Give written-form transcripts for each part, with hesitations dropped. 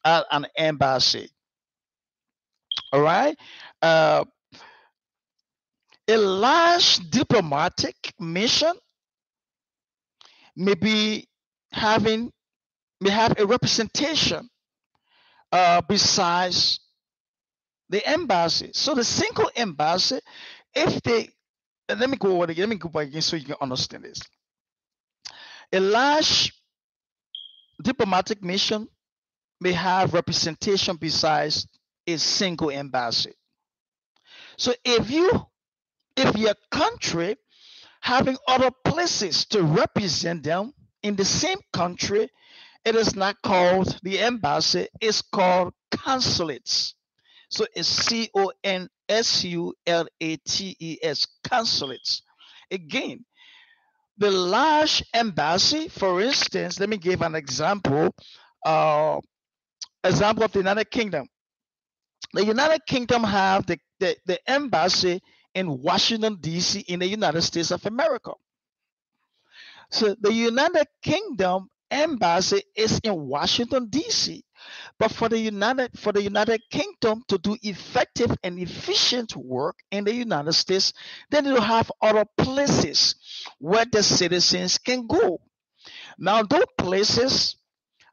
at an embassy. All right. Uh, a large diplomatic mission may be having may have a representation besides the embassy. So the single embassy, if they let me go over again, let me go back again so you can understand this. A large diplomatic mission may have representation besides a single embassy. So if your country having other places to represent them in the same country, it is not called the embassy, it's called consulates. So it's CONSULATES, consulates. Again, the large embassy, for instance, let me give an example. Uh, Example of the United Kingdom. The United Kingdom have the embassy in Washington, D.C. in the United States of America. So the United Kingdom embassy is in Washington, D.C. But for the United Kingdom to do effective and efficient work in the United States, they need to have other places where the citizens can go. Now, those places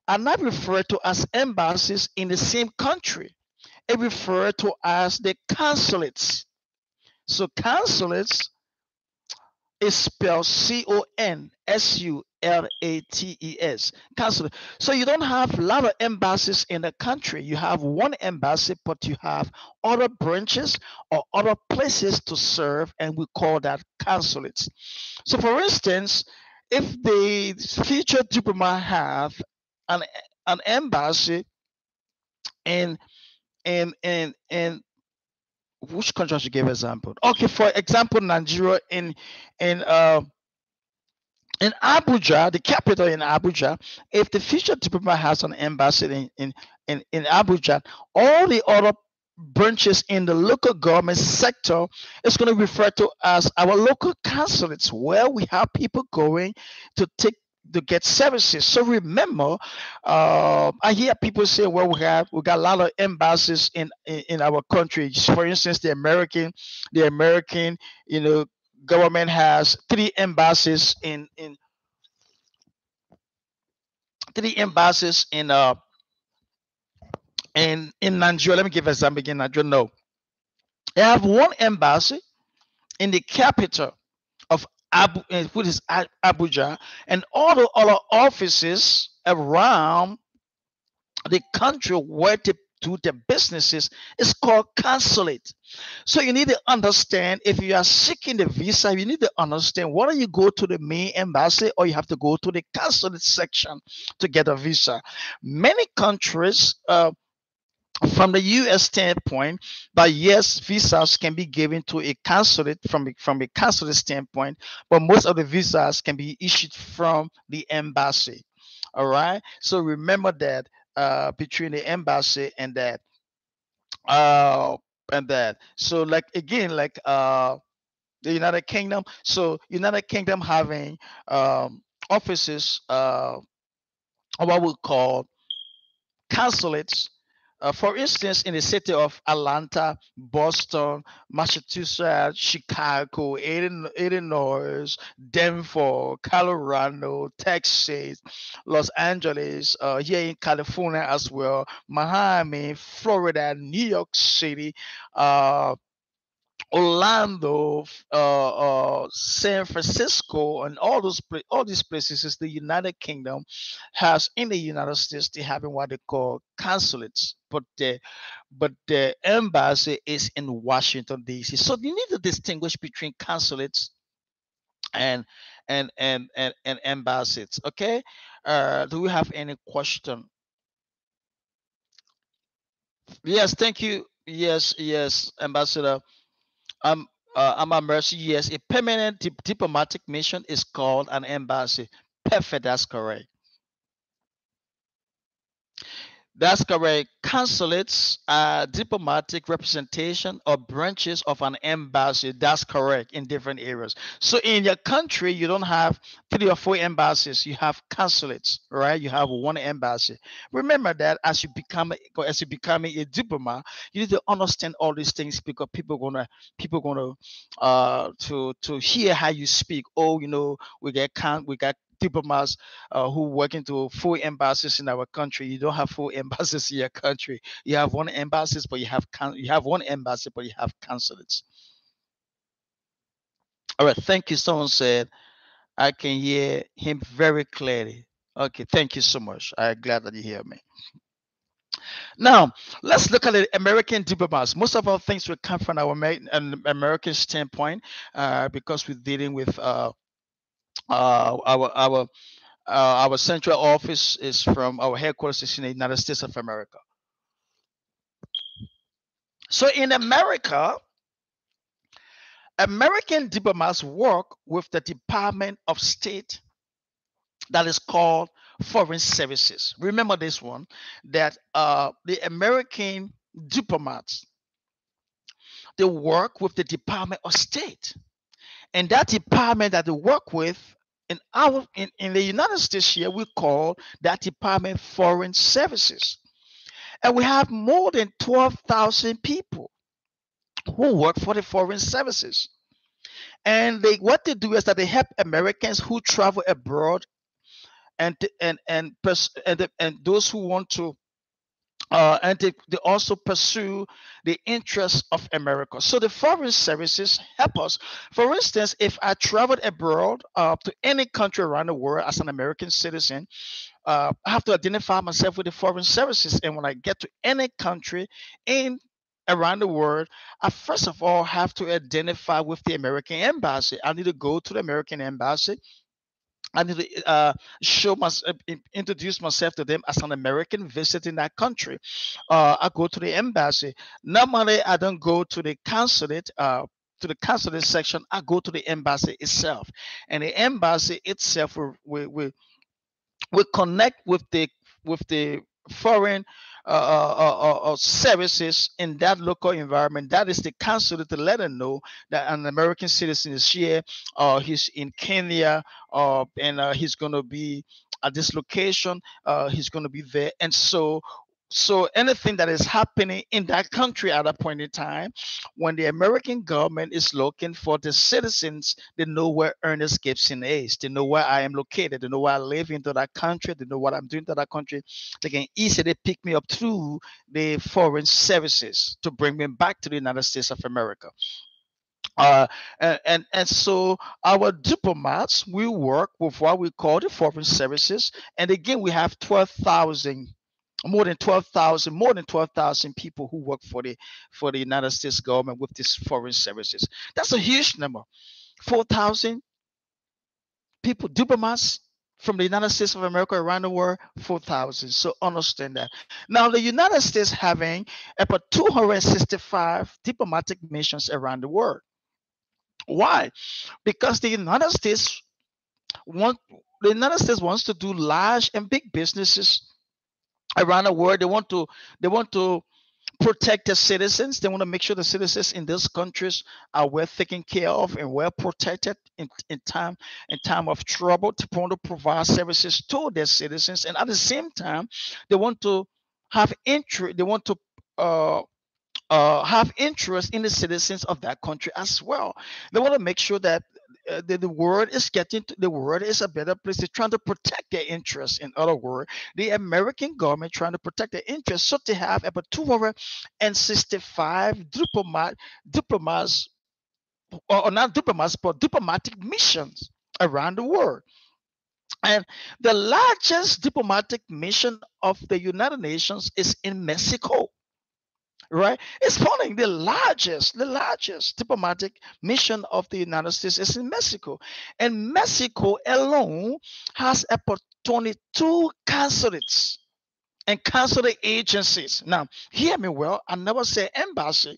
are not referred to as embassies in the same country. It referred to as the consulates. So consulates is spelled CONSULATES. Consulate. So you don't have a lot of embassies in the country. You have one embassy, but you have other branches or other places to serve, and we call that consulates. So, for instance, if the future diplomat have an an embassy in in which country I should give example? Okay, for example, Nigeria in Abuja, the capital in Abuja, if the future diplomat has an embassy in Abuja, all the other branches in the local government sector is going to refer to as our local consulates, where we have people going to take to get services. So remember, I hear people say, "Well, we got a lot of embassies in our country." For instance, the American, you know, government has three embassies in Nigeria. Let me give an example again. Nigeria, no, they have one embassy in the capital of which is Abuja, and all the other offices around the country where to do the businesses is called consulate. So you need to understand, if you are seeking the visa, you need to understand whether you go to the main embassy or you have to go to the consulate section to get a visa. Many countries, from the U.S. standpoint, but yes, visas can be given to a consulate from a consulate standpoint, but most of the visas can be issued from the embassy. All right. So remember that between the embassy uh and that. So like again, like the United Kingdom. So United Kingdom having offices, what we call consulates. For instance, in the city of Atlanta, Boston, Massachusetts, Chicago, Illinois, Denver, Colorado, Texas, Los Angeles, here in California as well, Miami, Florida, New York City, uh, Orlando, San Francisco, and all these places is the United Kingdom has in the United States. They having what they call consulates, but the embassy is in Washington D.C. So you need to distinguish between consulates and and embassies. Okay, do we have any question? Yes, thank you. Yes, yes, Ambassador. Um, I'm a mercy. Yes, a permanent diplomatic mission is called an embassy. Perfect. That's correct. That's correct. Consulates are diplomatic representation or branches of an embassy. That's correct in different areas. So in your country, you don't have 3 or 4 embassies. You have consulates, right? You have one embassy. Remember that as you becoming a diplomat, you need to understand all these things because people gonna to hear how you speak. Oh, we got diplomats who work into 4 embassies in our country. You don't have 4 embassies in your country. You have one embassy, but you have one embassy, but you have consulates. All right, thank you. Someone said I can hear him very clearly. Okay, thank you so much. I'm glad that you hear me. Now, let's look at the American diplomats. Most of our things will come from our an American standpoint because we're dealing with our our central office is from our headquarters is in the United States of America. So in America, American diplomats work with the Department of State that is called Foreign Services. Remember this one that the American diplomats they work with the Department of State, and that department that they work with in the United States here we call that department Foreign Services, and we have more than 12,000 people who work for the Foreign Services. And what they do is that they help Americans who travel abroad and those who want to and they also pursue the interests of America. So the foreign services help us. For instance, if I traveled abroad to any country around the world as an American citizen, I have to identify myself with the foreign services. And when I get to any country in around the world, I first of all have to identify with the American embassy. I need to go to the American embassy. I need to introduce myself to them as an American visiting that country. I go to the embassy. Normally, I don't go to the consulate. To the consulate section, I go to the embassy itself, and the embassy itself will connect with the foreign services in that local environment. That is the consulate to let them know that an American citizen is here, he's in Kenya, and he's going to be at this location. He's going to be there, and so anything that is happening in that country at that point in time, when the American government is looking for the citizens, they know where Ernest Gibson is. They know where I am located. They know where I live into that country. They know what I'm doing to that country. They can easily pick me up through the foreign services to bring me back to the United States of America. Uh, and so our diplomats we work with what we call the foreign services, and again we have 12,000 more than 12,000 people who work for the United States government with these foreign services. That's a huge number. 4,000 people, diplomats from the United States of America around the world, 4,000. So understand that. Now, the United States having about 265 diplomatic missions around the world. Why? Because want the United States wants to do large and big businesses around the world. They want to protect their citizens. They want to make sure the citizens in those countries are well taken care of and well protected in time of trouble. To want to provide services to their citizens, and at the same time, they want to have interest. They want to uh, have interest in the citizens of that country as well. They want to make sure that the world is the world is a better place. They're trying to protect their interests. In other words, the American government trying to protect their interests. So they have about 265 diplomats, or not diplomats, but diplomatic missions around the world. And the largest diplomatic mission of the United Nations is in Mexico, right? It's funny. The largest diplomatic mission of the United States is in Mexico, and Mexico alone has about 22 consulates and consulate agencies. Now, hear me well. I never say embassy.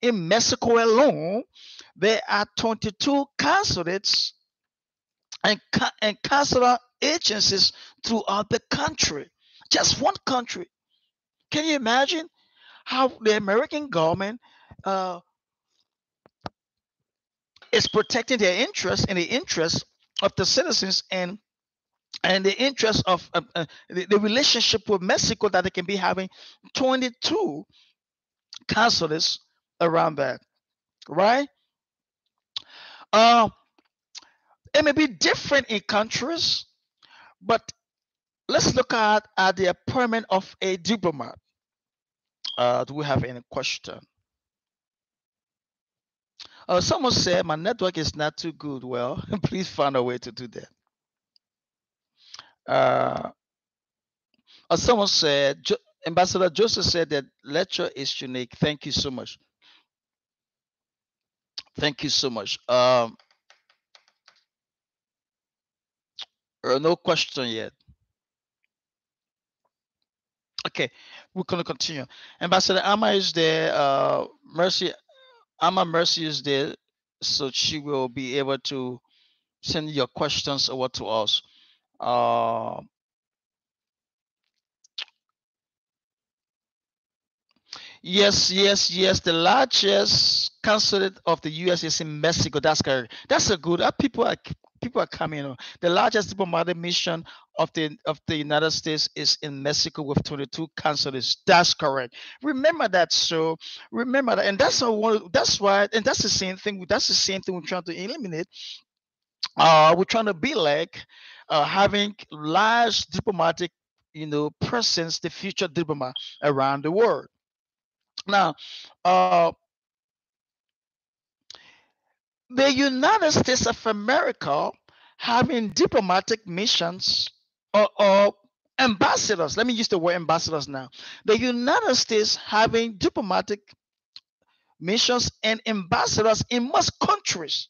In Mexico alone, there are 22 consulates and consular agencies throughout the country. Just one country. Can you imagine how the American government uh, is protecting their interests and the interests of the citizens and the interest of the relationship with Mexico that they can be having 22 consulates around that, right? Uh, it may be different in countries, but let's look at the appointment of a diplomat. Do we have any question? Someone said my network is not too good. Well, please find a way to do that. Uh, someone said, Ambassador Joseph said that lecture is unique. Thank you so much. Thank you so much. No question yet. Okay, we're gonna continue. Ambassador Amma is there. Mercy, Amma Mercy is there, so she will be able to send your questions over to us. Uh, yes, yes, yes. The largest consulate of the U.S. is in Mexico. That's correct. That's a good. People are coming. The largest diplomatic mission of the United States is in Mexico with 22 consulates. That's correct. Remember that. So remember that, and that's That's why, and that's the same thing. That's the same thing we're trying to eliminate. We're trying to be like having large diplomatic, presence, the future diplomat around the world. Now, uh, the United States of America having diplomatic missions or ambassadors. Let me use the word ambassadors now. The United States having diplomatic missions and ambassadors in most countries,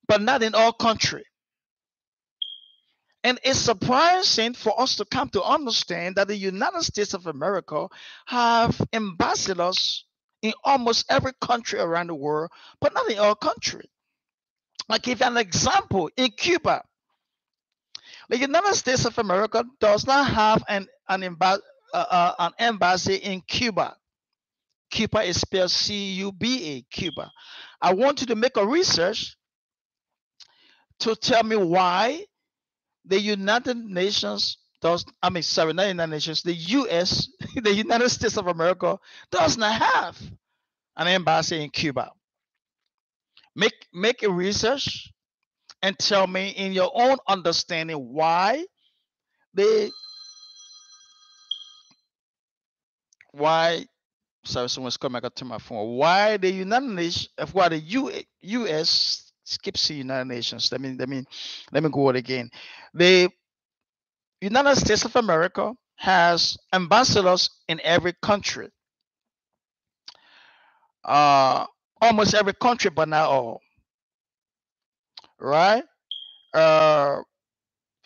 but not in all countries. And it's surprising for us to come to understand that the United States of America have ambassadors in almost every country around the world, but not in all countries. I'll give you an example. In Cuba, the United States of America does not have an embassy in Cuba. Cuba is spelled C-U-B-A, Cuba. I want you to make a research to tell me why the United Nations does, not United Nations, the US, the United States of America does not have an embassy in Cuba. Make a research and tell me in your own understanding why why sorry, someone's coming back to my phone. Why the United Nations, why the US skips the United Nations? Let me go it again. The United States of America has ambassadors in every country. Almost every country, but not all. Right?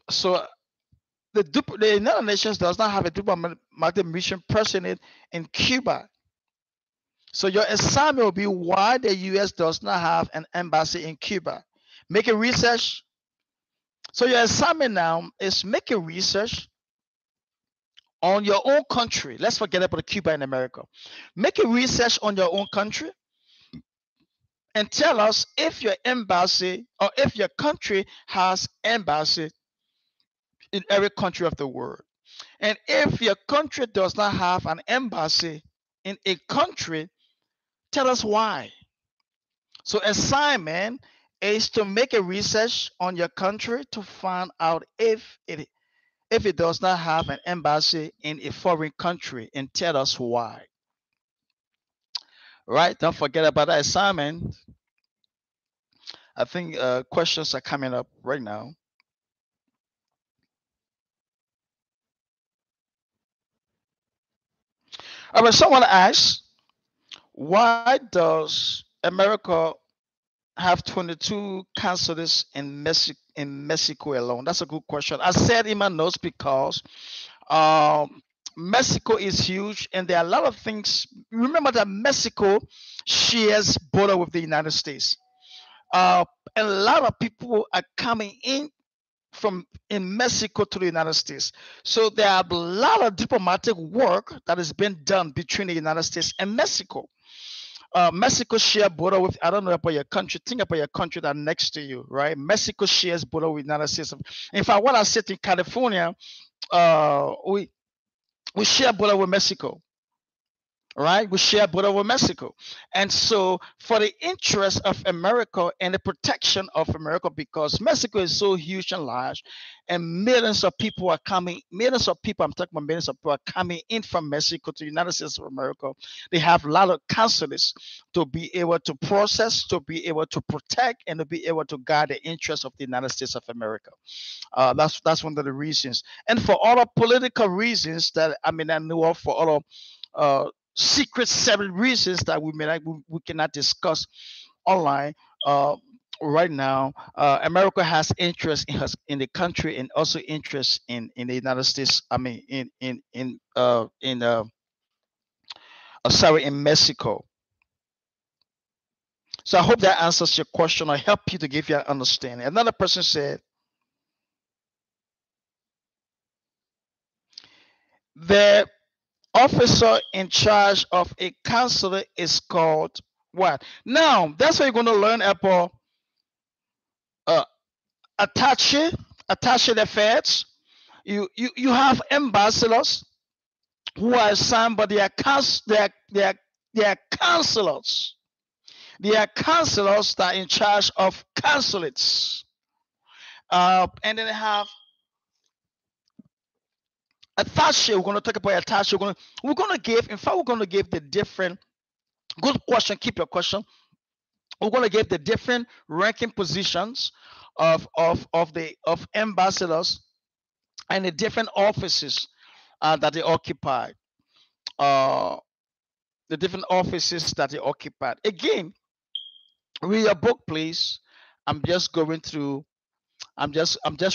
So the United Nations does not have a diplomatic mission present in Cuba. So your assignment will be why the US does not have an embassy in Cuba. Make a research. So your assignment now is make a research on your own country. Let's forget about Cuba and America. Make a research on your own country and tell us if your embassy or if your country has embassy in every country of the world. And if your country does not have an embassy in a country, tell us why. So assignment is to make a research on your country to find out if it does not have an embassy in a foreign country and tell us why. Right? Don't forget about that assignment. I think questions are coming up right now. All right, someone asked, why does America have 22 consulates in Mexico alone? That's a good question. I said in my notes because Mexico is huge and there are a lot of things. Remember that Mexico shares border with the United States. A lot of people are coming in from in Mexico to the United States. So there are a lot of diplomatic work that has been done between the United States and Mexico. Mexico share border with, I don't know about your country. Think about your country that next to you, right? Mexico shares border with the United States. In fact, when I sit in California, we share border with Mexico, right? We share border with Mexico. And so for the interest of America and the protection of America, because Mexico is so huge and large, and millions of people are coming, millions of people, I'm talking about millions of people are coming in from Mexico to the United States of America. They have a lot of consulates to be able to process, to be able to protect, and to be able to guard the interests of the United States of America. That's one of the reasons. And for other political reasons that I know of, for other secret 7 reasons that we cannot discuss online right now. America has interest in the country and also interest in the United States. I mean, in Mexico. So I hope that answers your question or help you to give you an understanding. Another person said, the officer in charge of a consulate is called what? Now, that's what you're going to learn about attaché d'affaires. You have ambassadors who are assigned, but they are consulars. They are consulars that are in charge of consulates. And then they have attaché. We're going to talk about attaché. We're going to give the different. Good question. Keep your question. We're going to give the different ranking positions of ambassadors and the different offices that they occupy. The different offices that they occupied. Again, read your book, please. I'm just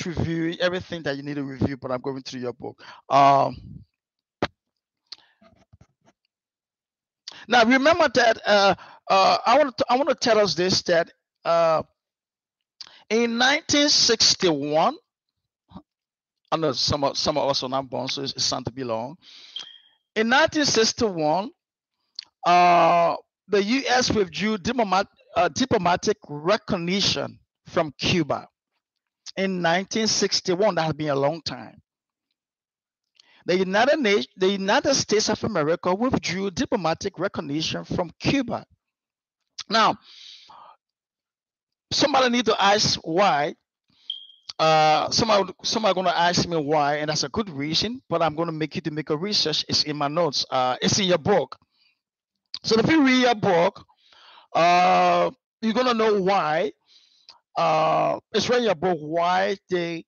reviewing everything that you need to review, but I'm going through your book. Now remember that I want to tell us this, that in 1961, I know some of us are not born, so it's time to be long. In 1961, the U.S. withdrew diplomatic recognition from Cuba. In 1961, that has been a long time. The United States of America withdrew diplomatic recognition from Cuba. Now, somebody need to ask why. Somebody going to ask me why, and that's a good reason. But I'm going to make you to make a research. It's in my notes. It's in your book. So if you read your book, you're going to know why. It's right in your book why the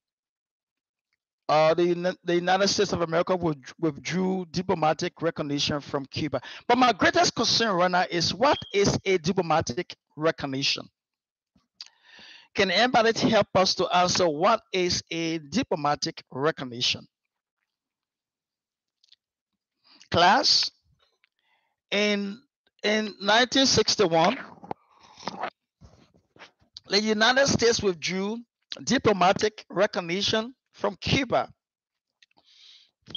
United States of America withdrew diplomatic recognition from Cuba. But my greatest concern right now is, what is a diplomatic recognition? Can anybody help us to answer what is a diplomatic recognition? Class, in 1961, the United States withdrew diplomatic recognition from Cuba.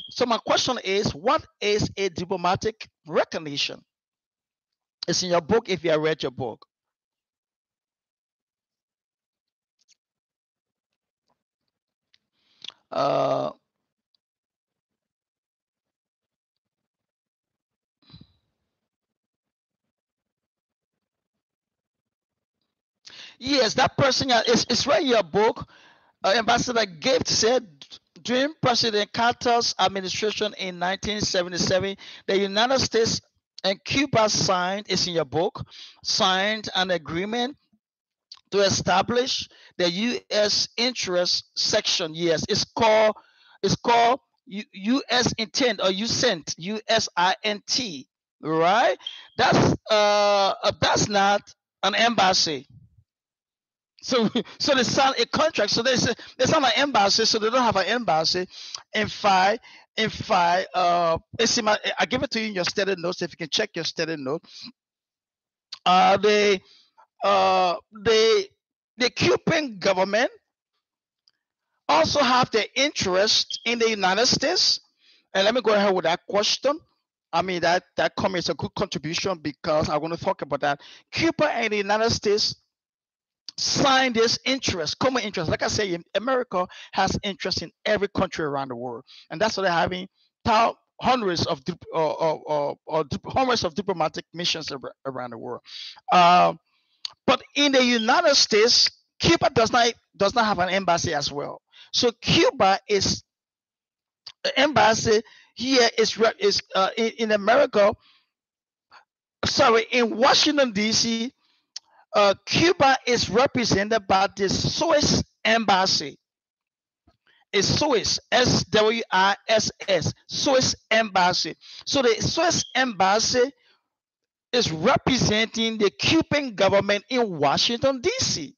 So my question is, what is a diplomatic recognition? It's in your book if you have read your book. Yes, that person is right in your book. Ambassador Gates said, during President Carter's administration in 1977, the United States and Cuba signed, it's in your book, signed an agreement to establish the U.S. interest section. Yes, it's called U.S. intent, or USINT, USINT, right? That's not an embassy. So they signed a contract. So they not an embassy, so they don't have an embassy. In fact, it's in I give it to you in your study notes. If you can check your study note, the Cuban government also have their interest in the United States. And let me go ahead with that question. I mean, that comment is a good contribution because I'm going to talk about that. Cuba and the United States sign this interest, common interest. Like I say, America has interest in every country around the world, and that's why they're having hundreds of hundreds of diplomatic missions around the world. But in the United States, Cuba does not have an embassy as well. So Cuba is the embassy here is in America. Sorry, in Washington D.C. Cuba is represented by the Swiss embassy. It's Swiss, SWISS, Swiss embassy. So the Swiss embassy is representing the Cuban government in Washington, D.C.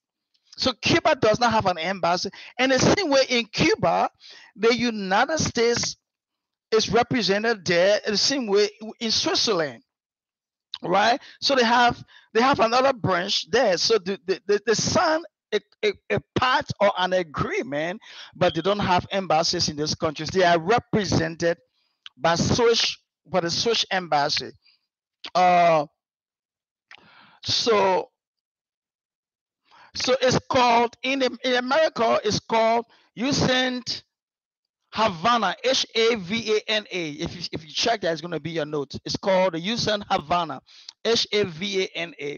So Cuba does not have an embassy. And the same way in Cuba, the United States is represented there the same way in Switzerland. Right, so they have another branch there. So they sign a part or an agreement, but they don't have embassies in these countries. They are represented by the Swiss embassy. So it's called in America. It's called USENT Havana, Havana. If you check that, it's going to be your note. It's called the USENT Havana, Havana.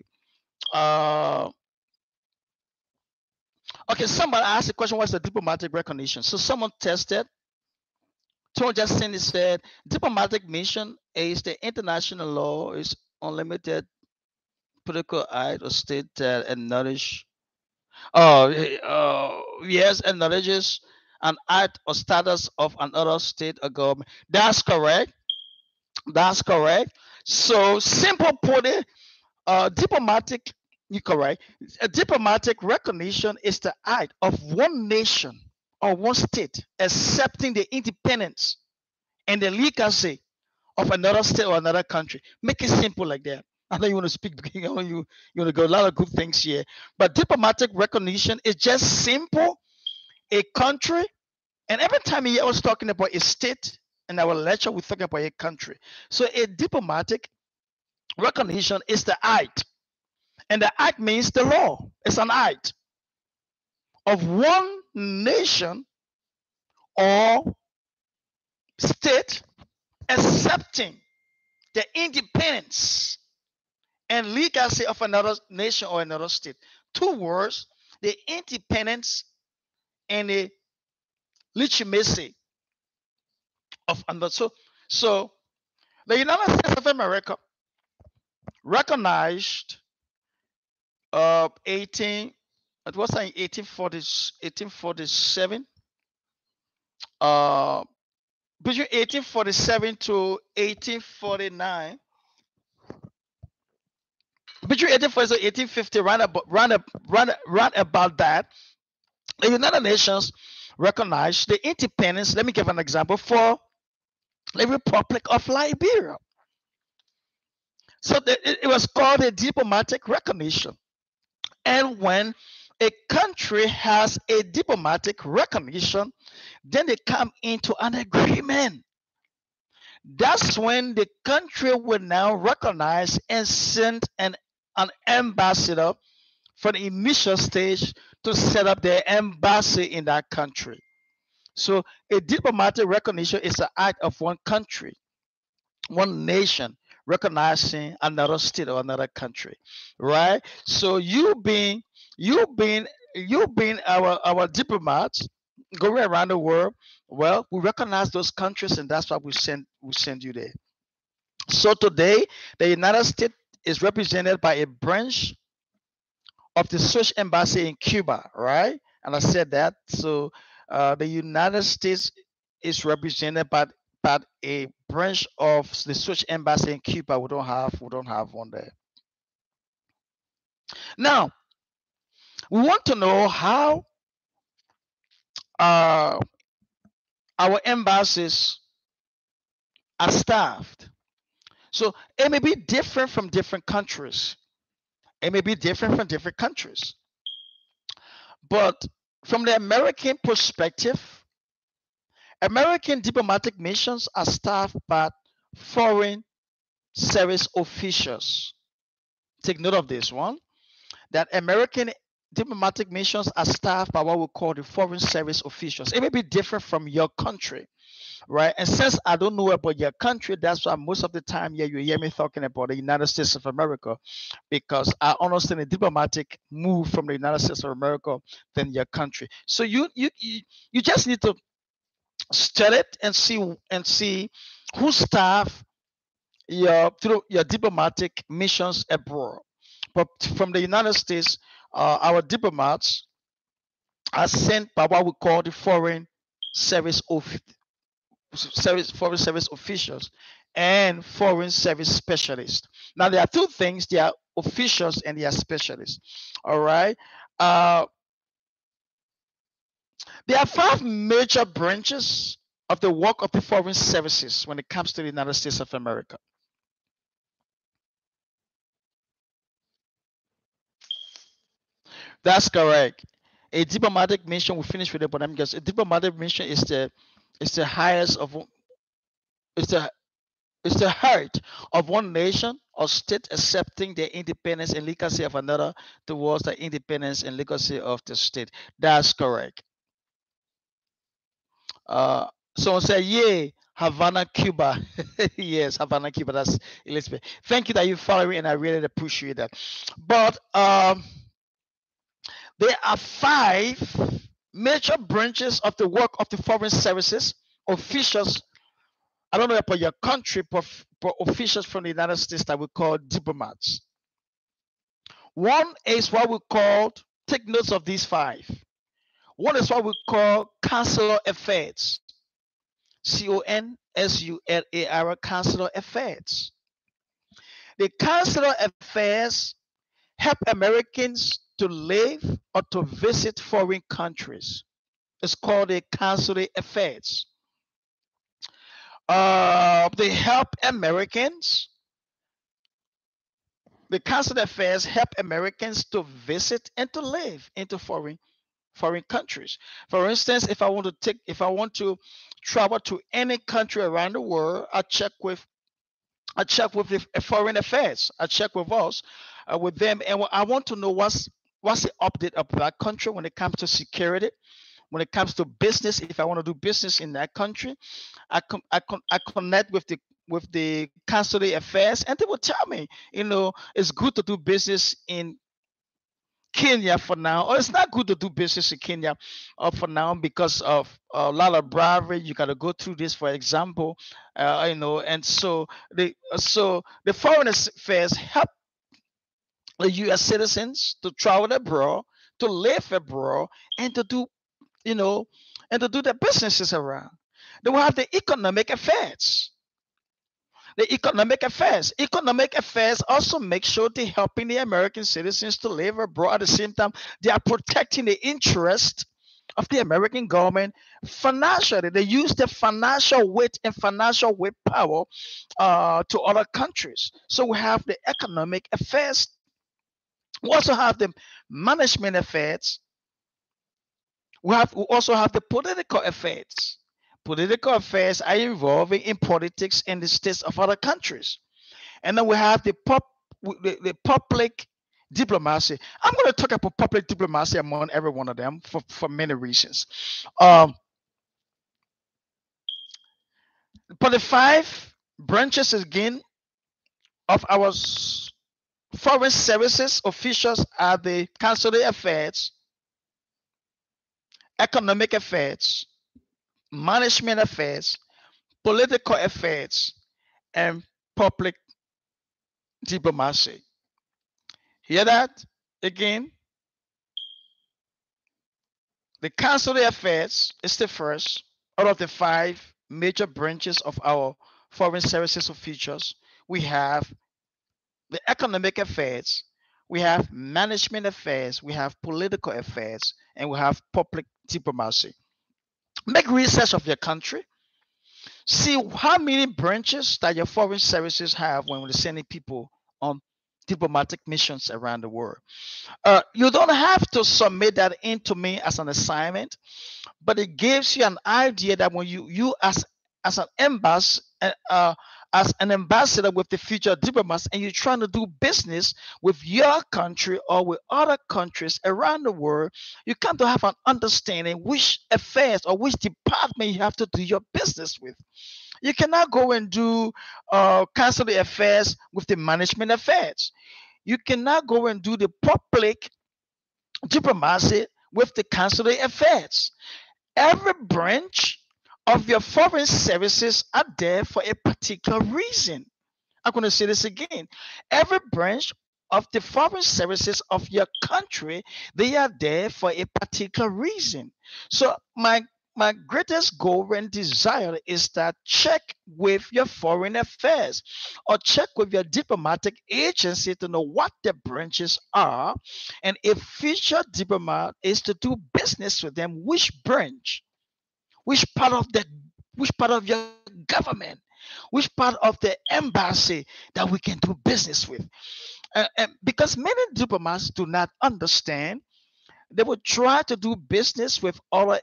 Okay, somebody asked the question, what's the diplomatic recognition? So someone tested. Someone just said diplomatic mission is the international law is unlimited political aid or state that acknowledge yes, acknowledges an act or status of another state or government. That's correct. That's correct. So simple put it, diplomatic, you correct. A diplomatic recognition is the act of one nation or one state accepting the independence and the legacy of another state or another country. Make it simple like that. I know you want to speak, you want to go a lot of good things here, but diplomatic recognition is just simple. A country, and every time I was talking about a state in our lecture, we're talking about a country. So a diplomatic recognition is the act, and the act means the law. It's an act of one nation or state accepting the independence and legacy of another nation or another state. Two words, the independence and the legitimacy of another. So the United States of America recognized 18, it was in 1847, between 1847 to 1849, between 1840 to 1850, round about that, the United Nations recognized the independence. Let me give an example for the Republic of Liberia. So it was called a diplomatic recognition. And when a country has a diplomatic recognition, then they come into an agreement. That's when the country will now recognize and send an ambassador for the initial stage to set up their embassy in that country. So a diplomatic recognition is the act of one country, one nation recognizing another state or another country, right? So you being our diplomats going around the world, well, we recognize those countries, and that's why we send you there. So today, the United States is represented by a branch of the Swiss embassy in Cuba, right? And I said that. So the United States is represented by a branch of the Swiss embassy in Cuba. We don't have one there. Now, we want to know how our embassies are staffed. So it may be different from different countries. It may be different from different countries. But From the American perspective, American diplomatic missions are staffed by foreign service officials. Take note of this one, that American diplomatic missions are staffed by what we call the foreign service officials. It may be different from your country, right? And since I don't know about your country, that's why most of the time, yeah, you hear me talking about the United States of America, because I understand the diplomatic move from the United States of America than your country. So you just need to study it and see who staff your through your diplomatic missions abroad. But from the United States, our diplomats are sent by what we call the service of foreign service officials and foreign service specialists. Now there are two things: they are officials and they are specialists. All right. Uh, there are five major branches of the work of the foreign services when it comes to the United States of America. That's correct. A diplomatic mission, we finish with it, but I'm just a diplomatic mission is the highest of it's the it's the heart of one nation or state accepting the independence and legacy of another towards the independence and legacy of the state. That's correct. Uh, Someone say, "Yay, Havana, Cuba." Yes, Havana, Cuba. That's Elizabeth. Thank you that you follow me, and I really appreciate that. But there are five major branches of the work of the foreign services officials. I don't know about your country, but officials from the United States that we call diplomats. One is what we call, take notes of these five. One is what we call consular affairs. CONSULAR, consular affairs. The consular affairs help Americans to live or to visit foreign countries. It's called the consular affairs. They help Americans. The consular affairs help Americans to visit and to live into foreign countries. For instance, if I want to travel to any country around the world, I check with the foreign affairs. I check with us, with them, and I want to know what's the update of that country when it comes to security, when it comes to business. If I want to do business in that country, I connect with the consular affairs, and they will tell me, it's good to do business in Kenya for now, or it's not good to do business in Kenya for now because of a lot of bribery. You got to go through this, for example, and so the foreign affairs help the U.S. citizens to travel abroad, to live abroad, and to do, you know, and to do their businesses around. They will have the economic affairs. The economic affairs also make sure they're helping the American citizens to live abroad. At the same time, they are protecting the interest of the American government financially. They use the financial weight and financial weight power to other countries. So we have the economic affairs. We also have the management affairs. We also have the political affairs. Political affairs are involving in politics in the states of other countries. And then we have the public diplomacy. I'm going to talk about public diplomacy among every one of them for many reasons. For the five branches again of our foreign services officials are the consular affairs, economic affairs, management affairs, political affairs, and public diplomacy. Hear that again? The consular affairs is the first out of the five major branches of our foreign services officials. We have the economic affairs, we have management affairs, we have political affairs, and we have public diplomacy. Make research of your country. See how many branches that your foreign services have when we're sending people on diplomatic missions around the world. You don't have to submit that into me as an assignment, but it gives you an idea that when you as an embassy as an ambassador with the future diplomats, and you're trying to do business with your country or with other countries around the world, you come to have an understanding which affairs or which department you have to do your business with. You cannot go and do consular affairs with the management affairs. You cannot go and do the public diplomacy with the consular affairs. Every branch of your foreign services are there for a particular reason. I'm going to say this again. Every branch of the foreign services of your country, they are there for a particular reason. So my greatest goal and desire is that check with your foreign affairs or check with your diplomatic agency to know what the branches are, and if future diplomat is to do business with them, which branch, which part of the which part of your government, which part of the embassy that we can do business with. Because many diplomats do not understand, they will try to do business with other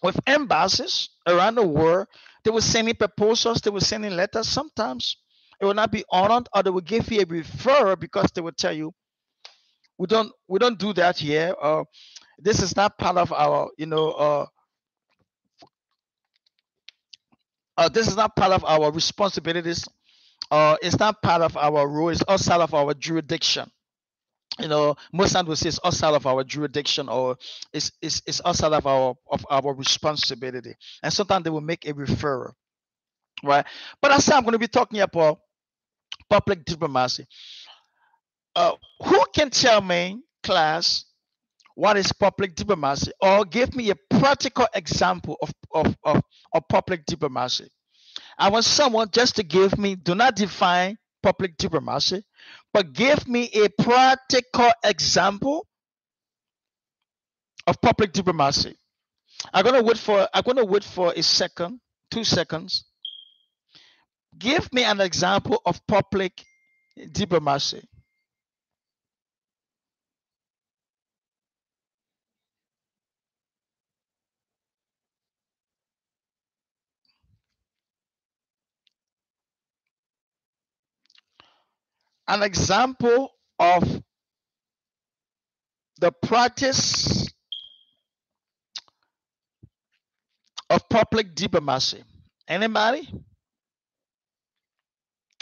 with embassies around the world. They will send in proposals, they will send in letters. Sometimes it will not be honored, or they will give you a referral because they will tell you, we don't do that here. This is not part of our, this is not part of our responsibilities. It's not part of our role. It's outside of our jurisdiction. Most times we say it's outside of our jurisdiction, or it's outside of our responsibility. And sometimes they will make a referral, right? But I say I'm going to be talking about public diplomacy. Who can tell me, class, what is public diplomacy, or give me a practical example of public diplomacy? I want someone just to give me, do not define public diplomacy, but give me a practical example of public diplomacy. I'm gonna wait for a second, 2 seconds. Give me an example of public diplomacy. An example of the practice of public diplomacy. Anybody?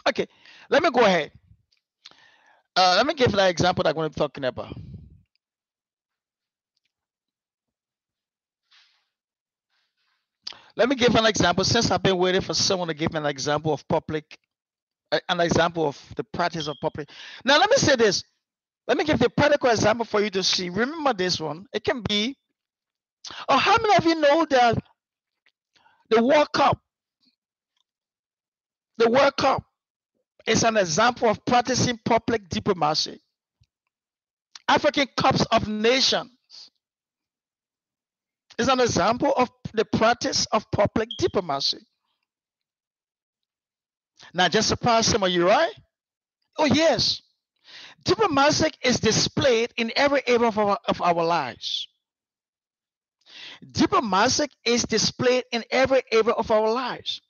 Okay, let me go ahead. Let me give that example that I'm going to be talking about. Let me give an example, since I've been waiting for someone to give me an example of public, an example of the practice of public. Now, let me say this. Let me give the practical example for you to see. Remember this one. It can be, oh, how many of you know that the World Cup, the World Cup is an example of practicing public diplomacy? African Cups of Nations is an example of the practice of public diplomacy. Now, just surprise some of you, right? Oh, yes. Diplomacy is displayed in every area of our lives. Diplomacy is displayed in every area of our lives.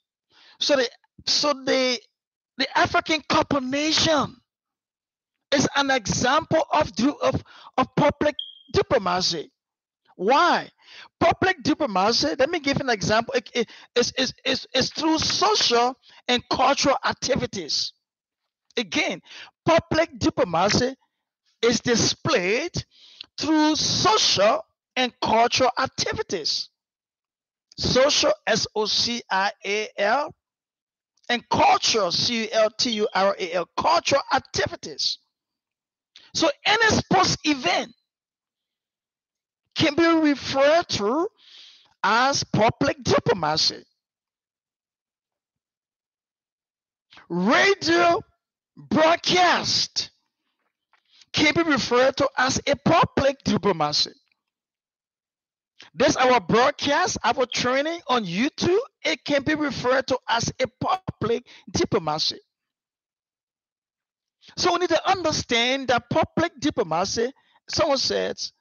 So the African Cup of Nation is an example of public diplomacy. Why? Public diplomacy, let me give an example. It's through social and cultural activities. Again, public diplomacy is displayed through social and cultural activities. Social, SOCIAL, and cultural, CULTURAL, cultural activities. So any sports event can be referred to as public diplomacy. Radio broadcast can be referred to as a public diplomacy. This our broadcast, our training on YouTube, it can be referred to as a public diplomacy. So we need to understand that public diplomacy, someone says,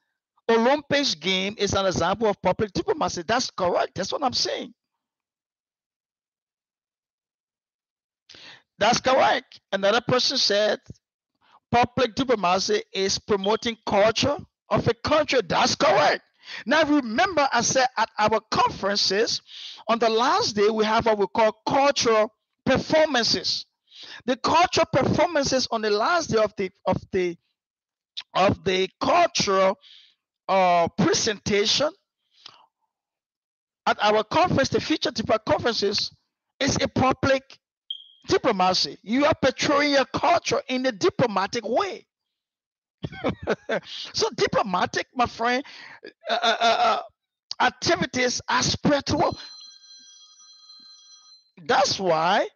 Olympics game is an example of public diplomacy. That's correct. That's what I'm saying. That's correct. Another person said public diplomacy is promoting culture of a country. That's correct. Now remember, I said at our conferences, on the last day we have what we call cultural performances. The cultural performances on the last day of the cultural presentation at our conference, the future diplomat conferences, is a public diplomacy. You are portraying your culture in a diplomatic way. So diplomatic, my friend, activities are spiritual. That's why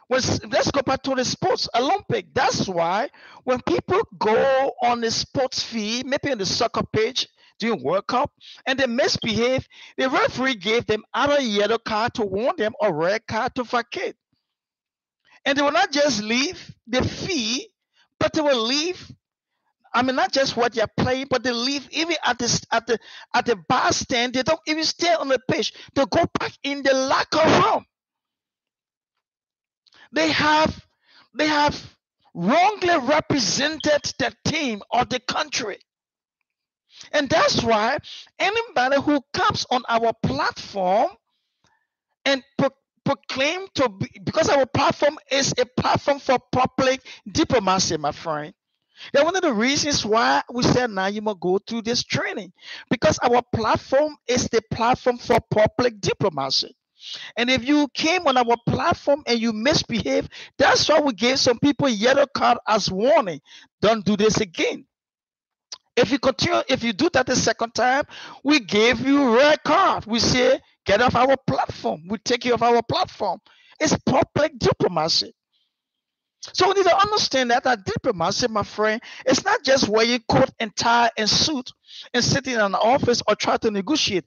let's go back to the sports Olympic. That's why when people go on the sports field, maybe on the soccer pitch during World Cup, and they misbehave, the referee gave them either a yellow card to warn them or red card to vacate. And they will not just leave the fee, but they will leave. I mean, not just what they're playing, but they leave even at the bar stand. They don't even stay on the pitch. They go back in the locker room. They have wrongly represented the team or the country. And that's why anybody who comes on our platform and proclaim to be, because our platform is a platform for public diplomacy, my friend. That's one of the reasons why we said now you must go through this training, because our platform is the platform for public diplomacy. And if you came on our platform and you misbehave, that's why we gave some people yellow card as warning. Don't do this again. If you continue, if you do that the second time, we gave you red card. We say, get off our platform. We take you off our platform. It's public diplomacy. So we need to understand that diplomacy, my friend, it's not just wearing coat and tie and suit and sitting in an office or try to negotiate.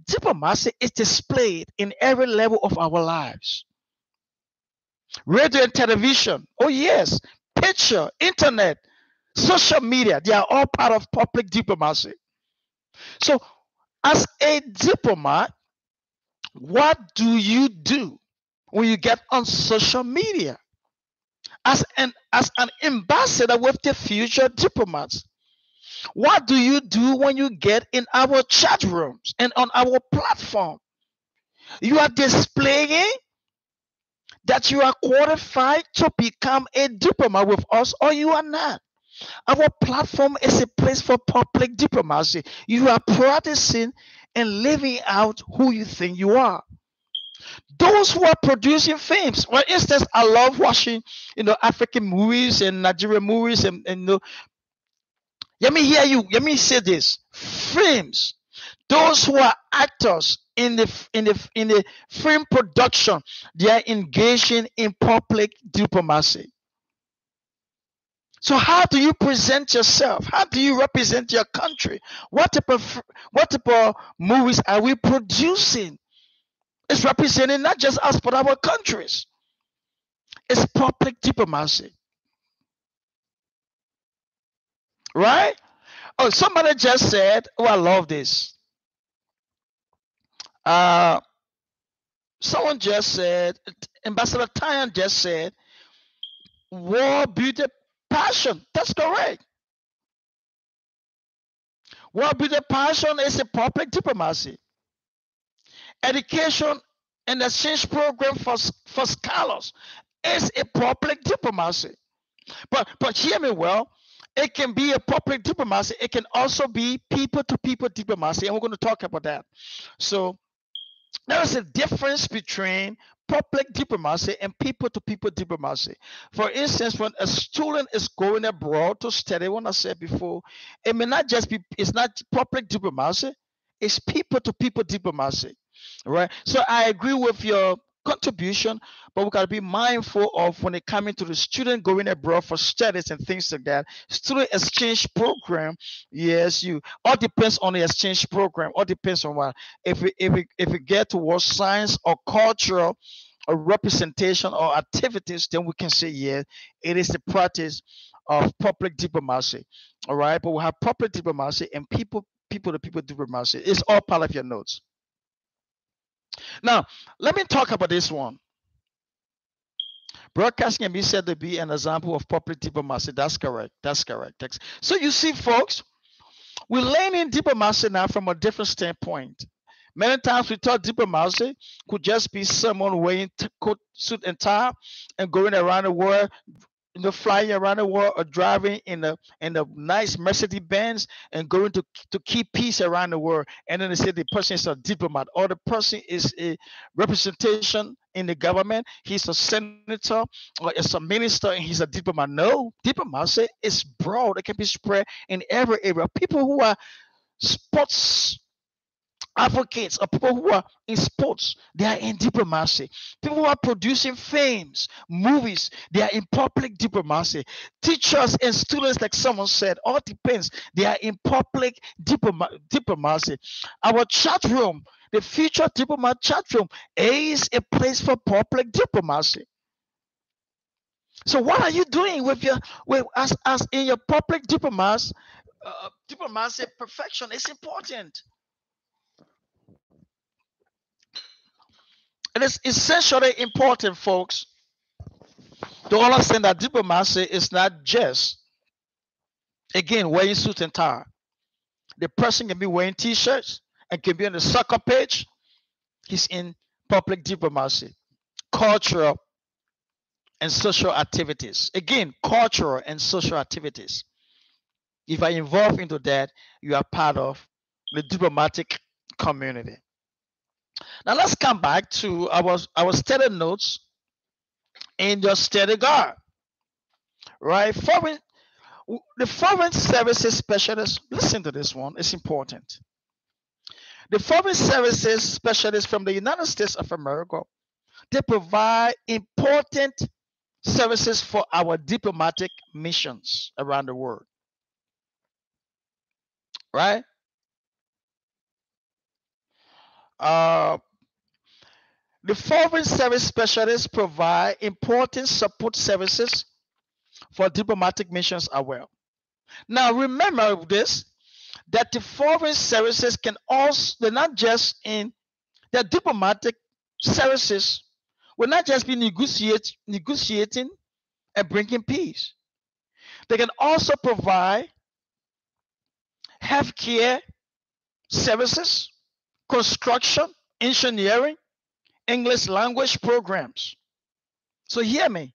Diplomacy is displayed in every level of our lives. Radio and television, oh yes, picture, internet, social media, they are all part of public diplomacy. So as a diplomat, what do you do when you get on social media? As an ambassador with the future diplomats, what do you do when you get in our chat rooms and on our platform? You are displaying that you are qualified to become a diplomat with us, or you are not. Our platform is a place for public diplomacy. You are practicing and living out who you think you are. Those who are producing films, for instance, I love watching, African movies and Nigerian movies, and let me hear you. Let me say this: films. Those who are actors in the film production, they are engaging in public diplomacy. So how do you present yourself? How do you represent your country? What type of movies are we producing? It's representing not just us but our countries. It's public diplomacy. Right? Oh, somebody just said, oh, I love this. Someone just said, Ambassador Tyan just said, war, beauty, passion. That's correct. War, beauty, passion is a public diplomacy. Education and exchange program for scholars is a public diplomacy. But hear me well, it can be a public diplomacy. It can also be people-to-people diplomacy, and we're going to talk about that. So there is a difference between public diplomacy and people-to-people diplomacy. For instance, when a student is going abroad to study, what I said before, it may not just be, it's not public diplomacy, it's people-to-people diplomacy, right? So I agree with your contribution, but we got to be mindful of when it comes to the student going abroad for studies and things like that. Student exchange program, yes, you all depends on the exchange program. All depends on what. If we get towards science or cultural or representation or activities, then we can say, yeah, it is the practice of public diplomacy. All right. But we have public diplomacy and people to people diplomacy. It's all part of your notes. Now, let me talk about this one. Broadcasting can be said to be an example of public diplomacy. That's correct. That's correct. So you see, folks, we're learning diplomacy now from a different standpoint. Many times we thought diplomacy could just be someone wearing coat, suit, and tie and going around the world, flying around the world or driving in a nice Mercedes Benz and going to keep peace around the world. And then they say the person is a diplomat or the person is a representation in the government. He's a senator or is a minister and he's a diplomat. No, diplomacy is broad. It can be spread in every area. People who are sports advocates or people who are in sports, they are in diplomacy. People who are producing films, movies, they are in public diplomacy. Teachers and students, like someone said, all depends. They are in public diplomacy. Our chat room, the future diplomat chat room, is a place for public diplomacy. So what are you doing with as in your public diplomacy perfection is important. It is essentially important, folks, to understand that diplomacy is not just, again, wearing suit and tie. The person can be wearing t-shirts and can be on the soccer pitch. He's in public diplomacy, cultural and social activities. Again, cultural and social activities. If I involve into that, you are part of the diplomatic community. Now let's come back to our study notes in your study guide. Right? The foreign services specialist, listen to this one, it's important. The foreign services specialists from the United States of America, they provide important services for our diplomatic missions around the world. Right? The foreign service specialists provide important support services for diplomatic missions as well. Now, remember this, that the foreign services can also, they're not just in their diplomatic services, will not just be negotiating and bringing peace. They can also provide healthcare services, construction, engineering, English language programs. So hear me.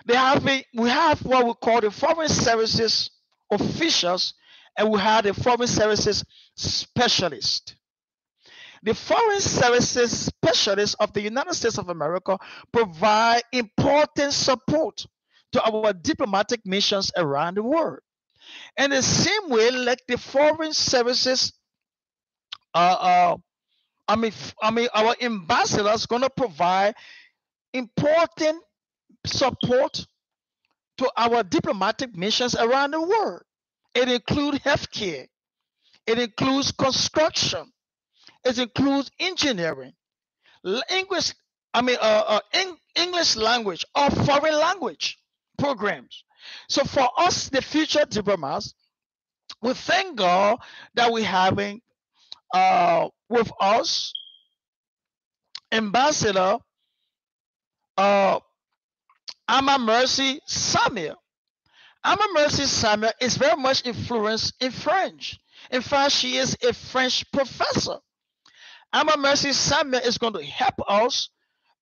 We have what we call the foreign services officials, and we have the foreign services specialists. The foreign services specialists of the United States of America provide important support to our diplomatic missions around the world. In the same way, like the foreign services, our ambassadors going to provide important support to our diplomatic missions around the world. It includes healthcare. It includes construction. It includes engineering, English language or foreign language programs. So for us, the future diplomats, we thank God that we're having with us Ambassador Ama Mercy Samuel. Ama Mercy Samuel is very much influenced in French. In fact, she is a French professor. Ama Mercy Samuel is going to help us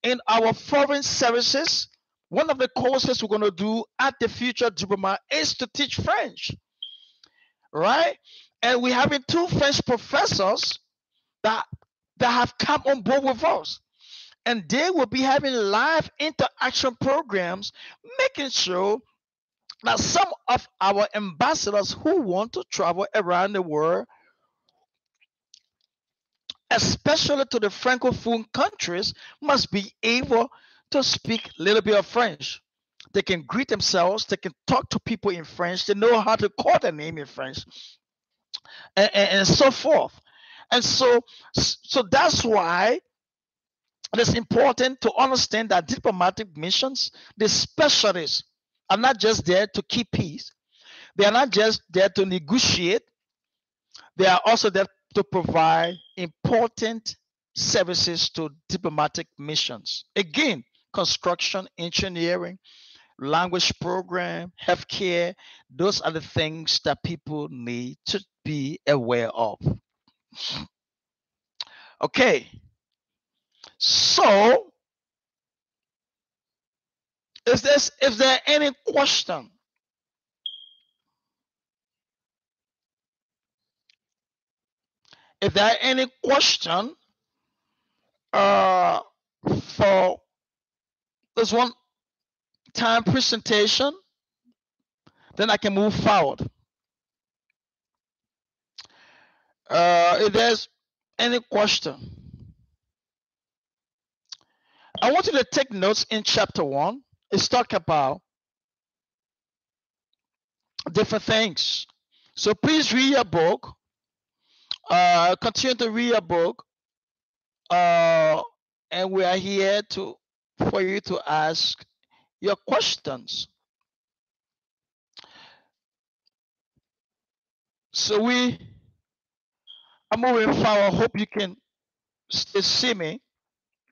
in our foreign services. One of the courses we're going to do at the Future Diplomat is to teach French, right? And we're having two French professors that have come on board with us. And they will be having live interaction programs, making sure that some of our ambassadors who want to travel around the world, especially to the Francophone countries, must be able to speak a little bit of French. They can greet themselves, they can talk to people in French, they know how to call their name in French, and so forth. And so that's why It is important to understand that diplomatic missions, the specialists, are not just there to keep peace. They are not just there to negotiate. They are also there to provide important services to diplomatic missions. Again, construction, engineering, language program, healthcare, those are the things that people need to be aware of. Okay, so if there are any question, if there are any question uh, for this one time presentation, then I can move forward. If there's any question, I want you to take notes in chapter 1. It's talk about different things. So please read your book. Continue to read your book. And we are here for you to ask your questions. So we are moving forward. Hope you can still see me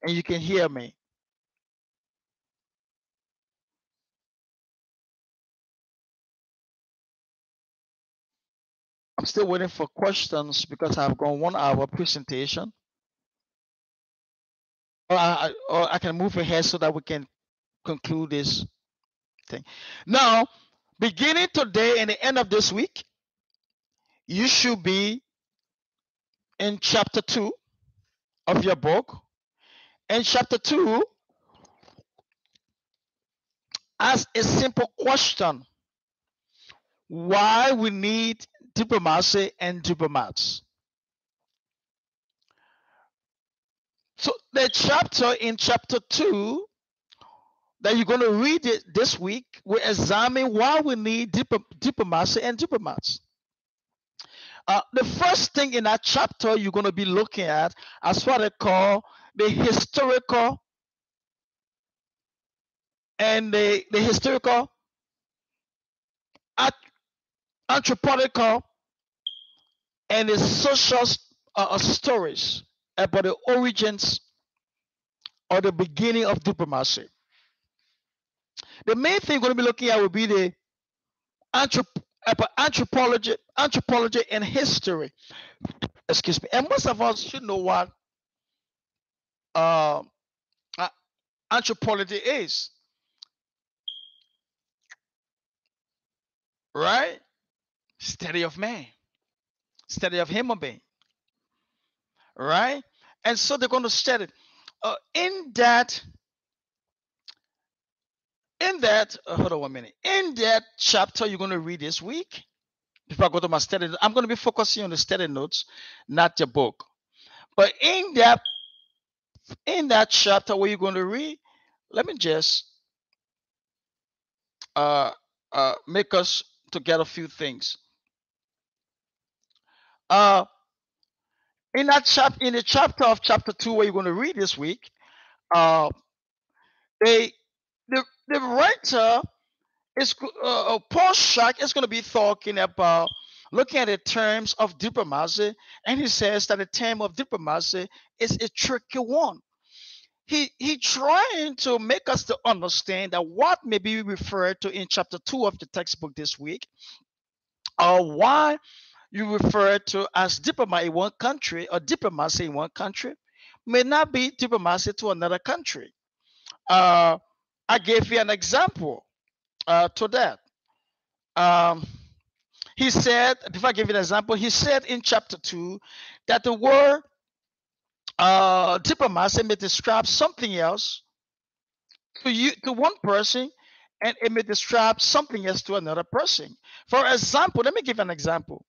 and you can hear me. I'm still waiting for questions because I've gone 1 hour presentation. Or I can move ahead so that we can conclude this thing. Now, beginning today and the end of this week, you should be in chapter 2 of your book. And chapter 2 asks a simple question: why we need diplomacy and diplomats. So the chapter in chapter 2 that you're going to read it this week will examine why we need diplomacy and diplomats. The first thing in that chapter you're going to be looking at is what they call the historical and the historical, anthropological, and the social stories about the origins or the beginning of diplomacy. The main thing we're going to be looking at will be the anthropology and history. Excuse me. And most of us should know what uh, anthropology is, right? Study of man, study of human being, right? And so they're going to study it. In that, hold on 1 minute. In that chapter you're going to read this week, before I go to my study, I'm going to be focusing on the study notes, not your book. But in that chapter where you're going to read, let me just make us to get a few things. In the chapter of chapter 2 where you're going to read this week, the writer is Paul Schack is going to be talking about looking at the terms of diplomacy, and he says that the term of diplomacy is a tricky one. He trying to make us to understand that what may be referred to in chapter 2 of the textbook this week, or why you refer to as diplomat in one country or diplomacy in one country may not be diplomacy to another country. I gave you an example to that. He said, before I give you an example, he said in chapter 2 that the word diplomacy may describe something else to one person, and it may describe something else to another person. For example, let me give an example.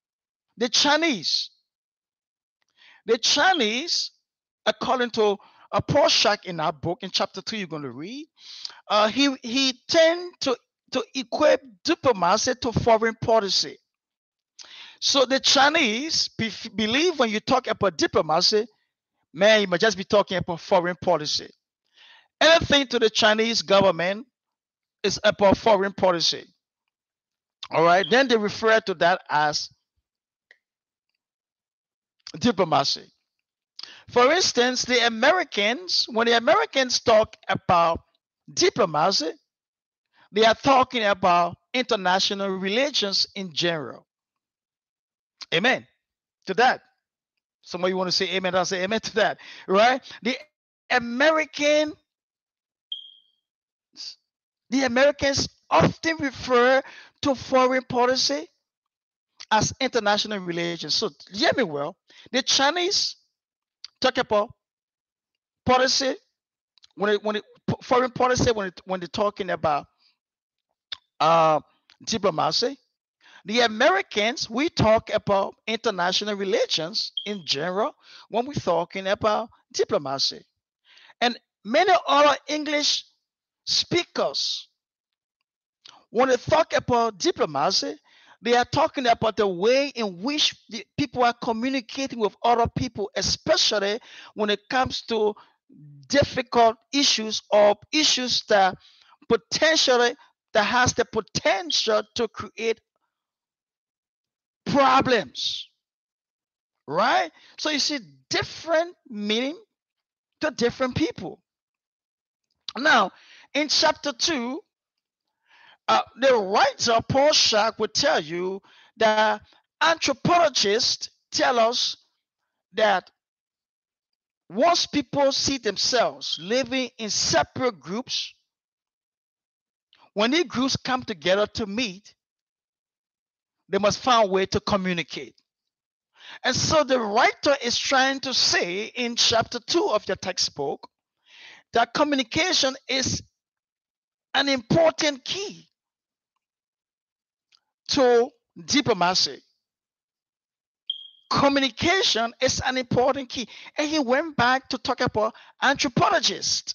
The Chinese, according to Paul Schack in our book in chapter 2 you're going to read, he tend to equate diplomacy to foreign policy. So the Chinese believe when you talk about diplomacy, Man, you might just be talking about foreign policy. Anything to the Chinese government is about foreign policy. All right. Then they refer to that as diplomacy. For instance, the Americans, when the Americans talk about diplomacy, they are talking about international relations in general. Amen to that. Somebody want to say amen, I'll say amen to that, right? The Americans often refer to foreign policy as international relations. So hear me well. The Chinese talk about policy when it foreign policy when they're talking about uh, diplomacy. The Americans, we talk about international relations in general when we're talking about diplomacy. And many other English speakers, when they talk about diplomacy, they are talking about the way in which the people are communicating with other people, especially when it comes to difficult issues or issues potentially that has the potential to create problems, right? So you see different meaning to different people. Now, in chapter 2, the writer Paul Schack would tell you that anthropologists tell us that once people see themselves living in separate groups, when these groups come together to meet, they must find a way to communicate. And so the writer is trying to say in chapter 2 of the textbook that communication is an important key to diplomacy. Communication is an important key. And he went back to talk about anthropologists.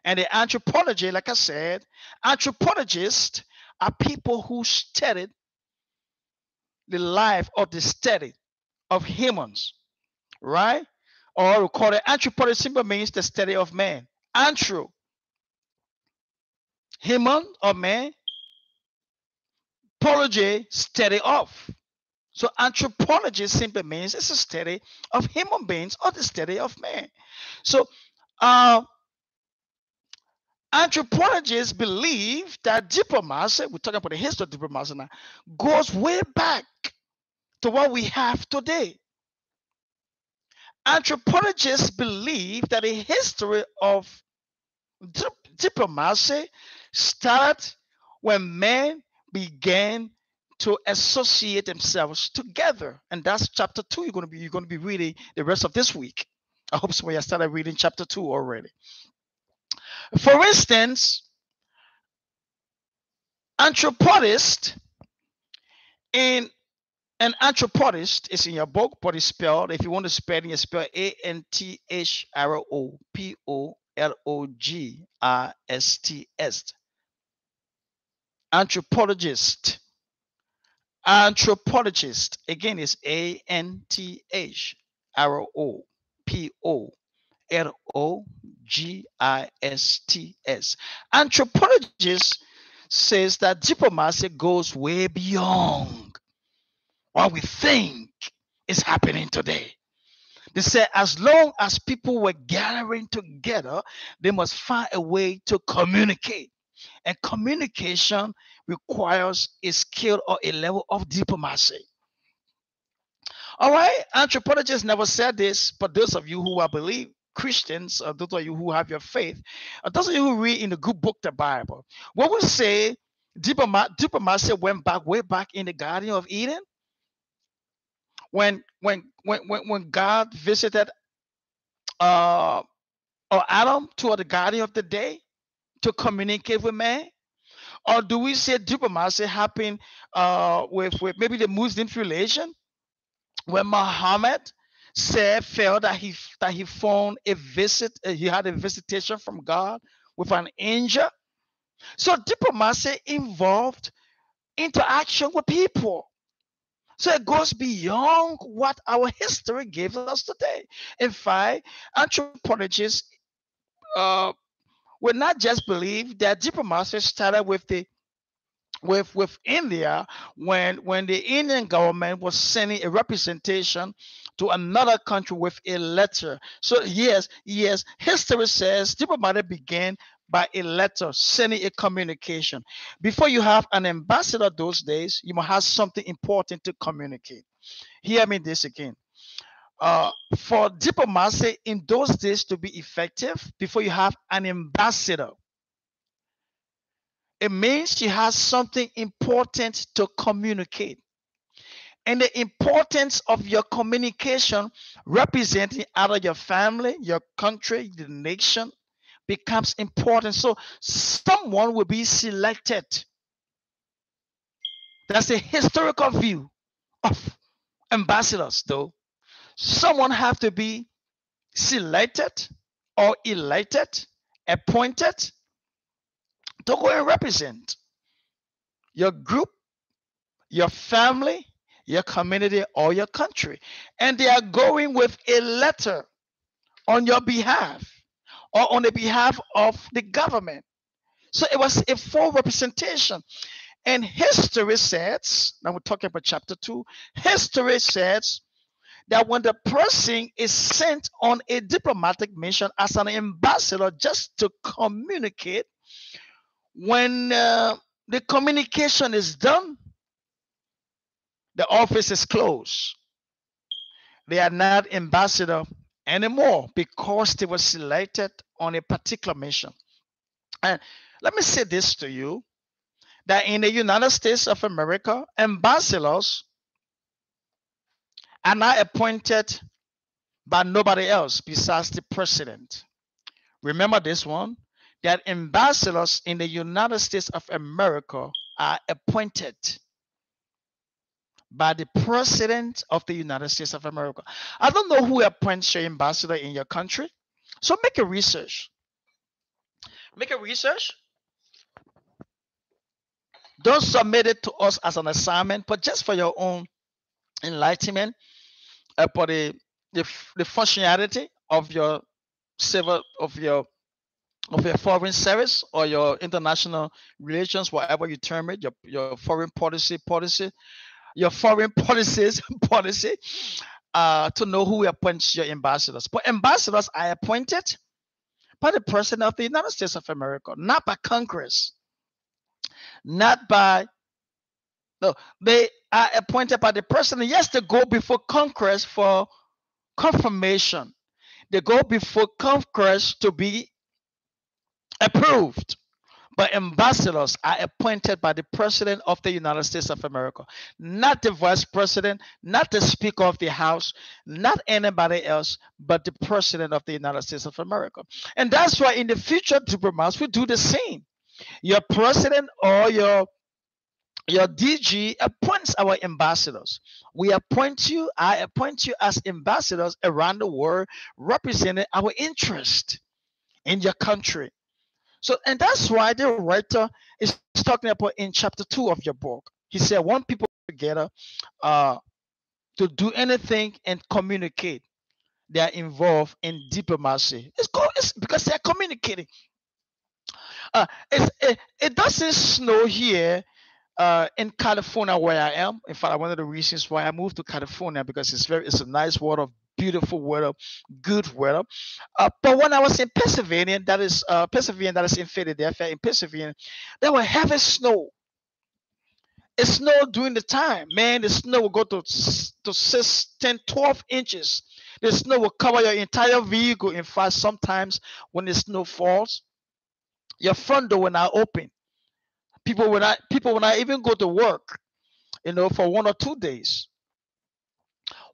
And the anthropology, like I said, anthropologists are people who studied the life or the study of humans, right? Or we call it anthropology simply means the study of man. Anthro, human or man, apology, study of. So anthropology simply means it's a study of human beings or the study of man. So anthropologists believe that diplomacy, we're talking about the history of diplomacy now, goes way back to what we have today. Anthropologists believe that the history of diplomacy started when men began to associate themselves together, and that's chapter 2. You're going to be reading the rest of this week. I hope somebody has started reading chapter 2 already. For instance, anthropologist in an anthropologist is in your book, but it's spelled, if you want to spell it, you spell anthropologist. Anthropologist. Anthropologist again is anthropologist. Anthropologist says that diplomacy goes way beyond what we think is happening today. They say as long as people were gathering together, they must find a way to communicate. And communication requires a skill or a level of diplomacy. All right, anthropologists never said this, but those of you who are believe Christians, or those of you who have your faith, or those of you who read in the good book, the Bible, what we say diplomacy went back way back in the Garden of Eden, when God visited or Adam toward the Garden of the Day to communicate with man. Or do we say diplomacy happened with maybe the Muslim relation when Muhammad felt that he found a visit, he had a visitation from God with an angel. So diplomacy involved interaction with people. So it goes beyond what our history gives us today. In fact, anthropologists uh, will not just believe that diplomacy started with India when the Indian government was sending a representation to another country with a letter. So yes, history says diplomacy began by a letter sending a communication. Before you have an ambassador those days, you must have something important to communicate. Hear me this again. For diplomacy in those days to be effective, before you have an ambassador, it means you have something important to communicate. And the importance of your communication representing either your family, your country, the nation becomes important. So someone will be selected. That's a historical view of ambassadors, though. Someone have to be selected or elected, appointed to go and represent your group, your family, your community, or your country. And they are going with a letter on your behalf or on the behalf of the government. So it was a full representation. And history says, now we're talking about chapter 2, history says that when the person is sent on a diplomatic mission as an ambassador just to communicate, when the communication is done, the office is closed. They are not ambassador anymore because they were selected on a particular mission. And let me say this to you, that in the United States of America, ambassadors are not appointed by nobody else besides the president. Remember this one, that ambassadors in the United States of America are appointed by the president of the United States of America. I don't know who appoints your ambassador in your country. So make a research. Make a research. Don't submit it to us as an assignment, but just for your own enlightenment, for the functionality of your civil of your foreign service or your international relations, whatever you term it, your foreign policy, your foreign policies policy, to know who appoints your ambassadors. But ambassadors are appointed by the president of the United States of America, not by Congress, not by no. They are appointed by the president. Yes, they go before Congress for confirmation. They go before Congress to be approved. But ambassadors are appointed by the president of the United States of America, not the vice president, not the speaker of the house, not anybody else, but the president of the United States of America. And that's why in the future diplomats we do the same. Your president or your DG appoints our ambassadors. We appoint you, I appoint you as ambassadors around the world representing our interest in your country. So, and that's why the writer is talking about in chapter 2 of your book. He said, "Want people together uh, to do anything and communicate. They are involved in diplomacy. It's because they are communicating. It doesn't snow here in California where I am. In fact, one of the reasons why I moved to California because it's a nice weather, beautiful weather, good weather. But when I was in Pennsylvania, that is in Philadelphia, in Pennsylvania, there were heavy snow. It snowed during the time, man. The snow will go to 6, 10, 12 inches. The snow will cover your entire vehicle. In fact, sometimes when the snow falls, your front door will not open. People will not even go to work, for 1 or 2 days.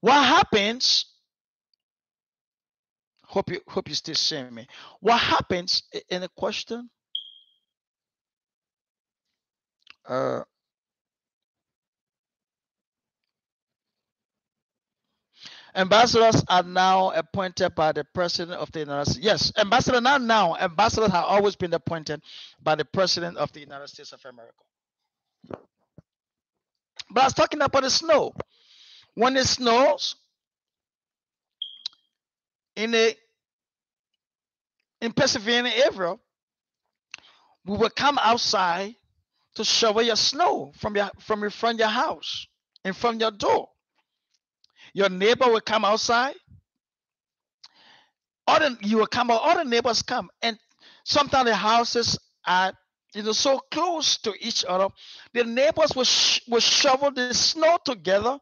What happens? Hope you still seeing me. What happens in a question? Ambassadors are now appointed by the president of the United States. Yes, ambassadors not now. Ambassadors have always been appointed by the president of the United States of America. But I was talking about the snow. When it snows in a in Pennsylvania area, we will come outside to shovel your snow from your front of your house, in front of your door. Your neighbor will come outside. You will come out. All the neighbors come, and sometimes the houses are so close to each other. The neighbors will shovel the snow together,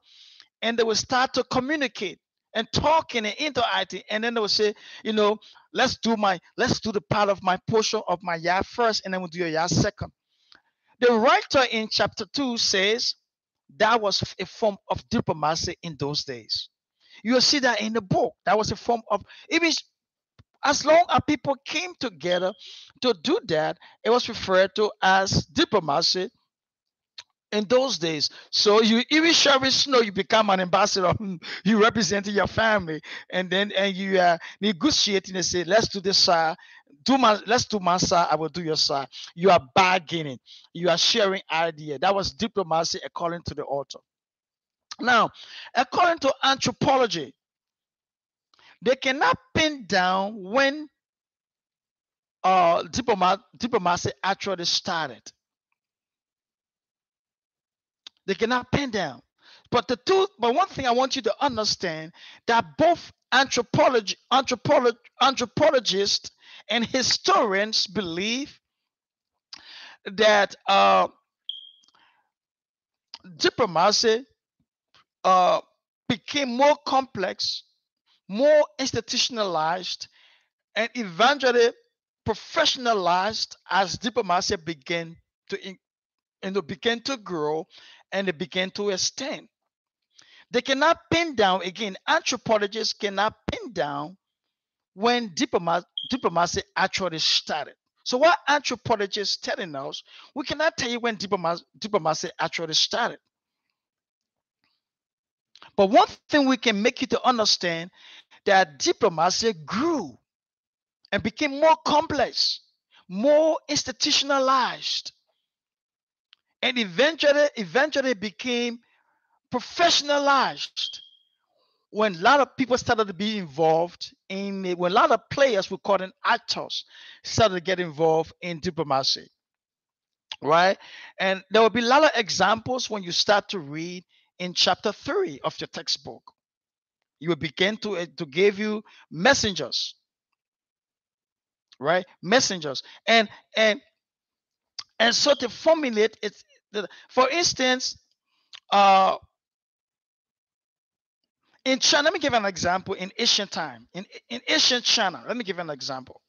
and they will start to communicate and talking and interacting, and then they will say, let's do the part of my portion of my yard first, and then we'll do your yard second. The writer in chapter 2 says that was a form of diplomacy in those days. You will see that in the book. That was a form of, even as long as people came together to do that, it was referred to as diplomacy in those days. So you even shovel snow, you become an ambassador. You representing your family, and you are negotiating and say, let's do this side. Let's do my side, I will do your side. You are bargaining, you are sharing idea. That was diplomacy according to the author. Now, according to anthropology, they cannot pin down when diplomacy actually started. They cannot pin down. But one thing I want you to understand, that both anthropologists and historians believe that diplomacy became more complex, more institutionalized, and eventually professionalized as diplomacy began to grow, and it began to extend. They cannot pin down, again, anthropologists cannot pin down when diplomacy actually started. So what anthropologists telling us, we cannot tell you when diplomacy actually started. But one thing we can make you to understand, that diplomacy grew and became more complex, more institutionalized, and eventually became professionalized when a lot of people started to be involved in it, when a lot of players, we call them actors, started to get involved in diplomacy, right? And there will be a lot of examples when you start to read in chapter 3 of your textbook. You will begin to give you messengers, right? Messengers, and so to formulate it. For instance, in China, let me give an example. In ancient time, in ancient China, let me give an example.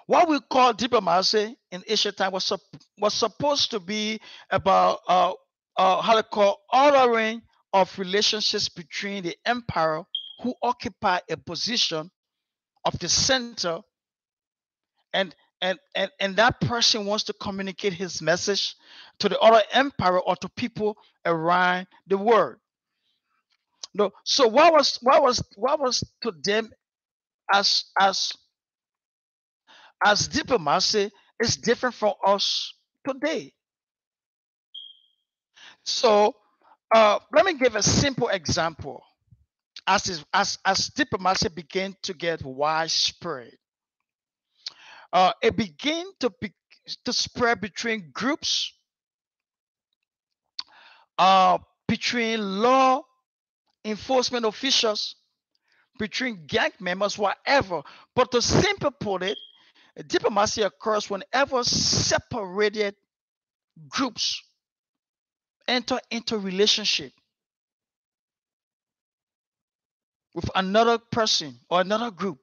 What we call diplomacy in ancient time was supposed to be about how to call ordering of relationships between the emperor, who occupy a position of the center, and that person wants to communicate his message to the other emperor or to people around the world. No, so what was to them as diplomacy is different from us today. So let me give a simple example. As diplomacy began to get widespread, it began to spread between groups, between law enforcement officials, between gang members, whatever. But to simply put it, diplomacy occurs whenever separated groups enter into relationship with another person or another group.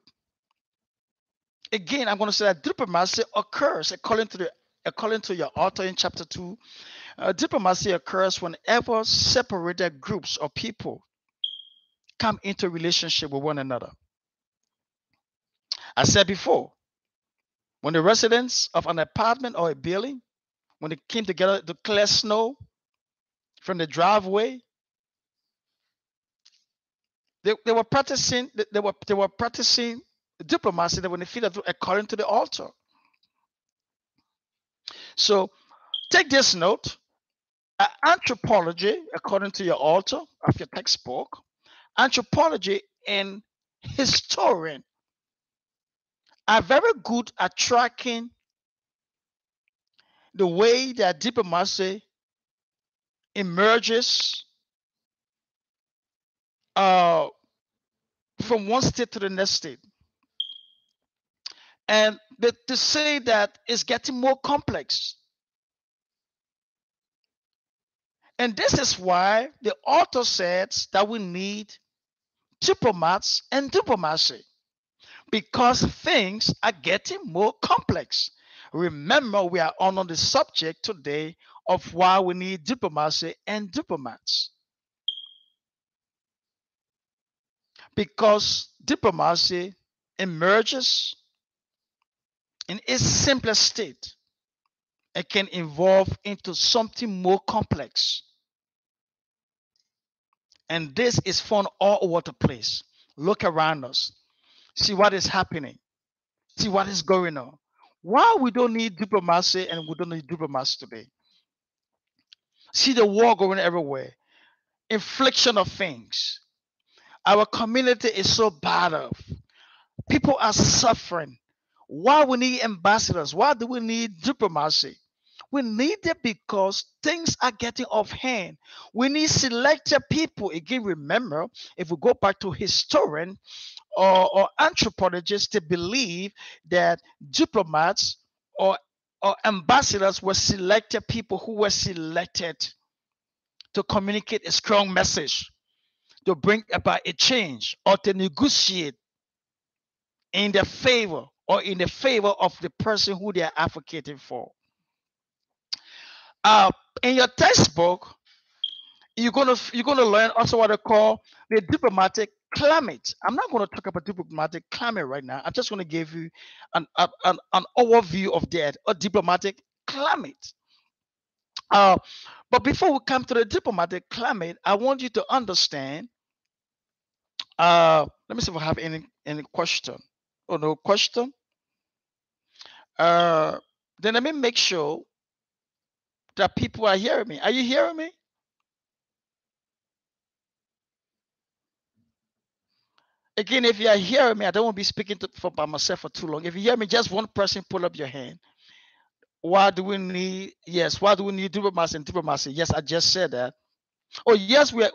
Again, I'm going to say that diplomacy occurs according to your author in chapter 2. Diplomacy occurs whenever separated groups or people come into relationship with one another. I said before, when the residents of an apartment or a building, when they came together to clear snow from the driveway, they were practicing diplomacy that when they feel according to the altar. So Take this note. Anthropology, according to your author of your textbook, anthropology and historian are very good at tracking the way that diplomacy emerges uh, from one state to the next state. And to say that it's getting more complex. And this is why the author says that we need diplomats and diplomacy, because things are getting more complex. Remember, we are on the subject today of why we need diplomacy and diplomats. Because diplomacy emerges in its simplest state. It can evolve into something more complex. And this is found all over the place. Look around us. See what is happening. See what is going on. Why we don't need diplomacy and we don't need diplomats today? See the war going everywhere. Infliction of things. Our community is so bad off. People are suffering. Why we need ambassadors? Why do we need diplomacy? We need it because things are getting off hand. We need selected people. Again, remember, if we go back to historian or anthropologists, to believe that diplomats or ambassadors were selected people who were selected to communicate a strong message, to bring about a change, or to negotiate in their favor or in the favor of the person who they are advocating for. In your textbook, you're gonna learn also what they call the diplomatic climate. I'm not going to talk about diplomatic climate right now. I'm just going to give you an overview of that, a diplomatic climate. But before we come to the diplomatic climate, I want you to understand. Let me see if I have any question. Oh, no question. Then let me make sure that people are hearing me. Are you hearing me? Again, if you are hearing me, I don't want to be speaking by myself for too long. If you hear me, just one person pull up your hand. Why do we need? Yes, why do we need diplomacy and diplomacy? Yes, I just said that. Oh, yes, we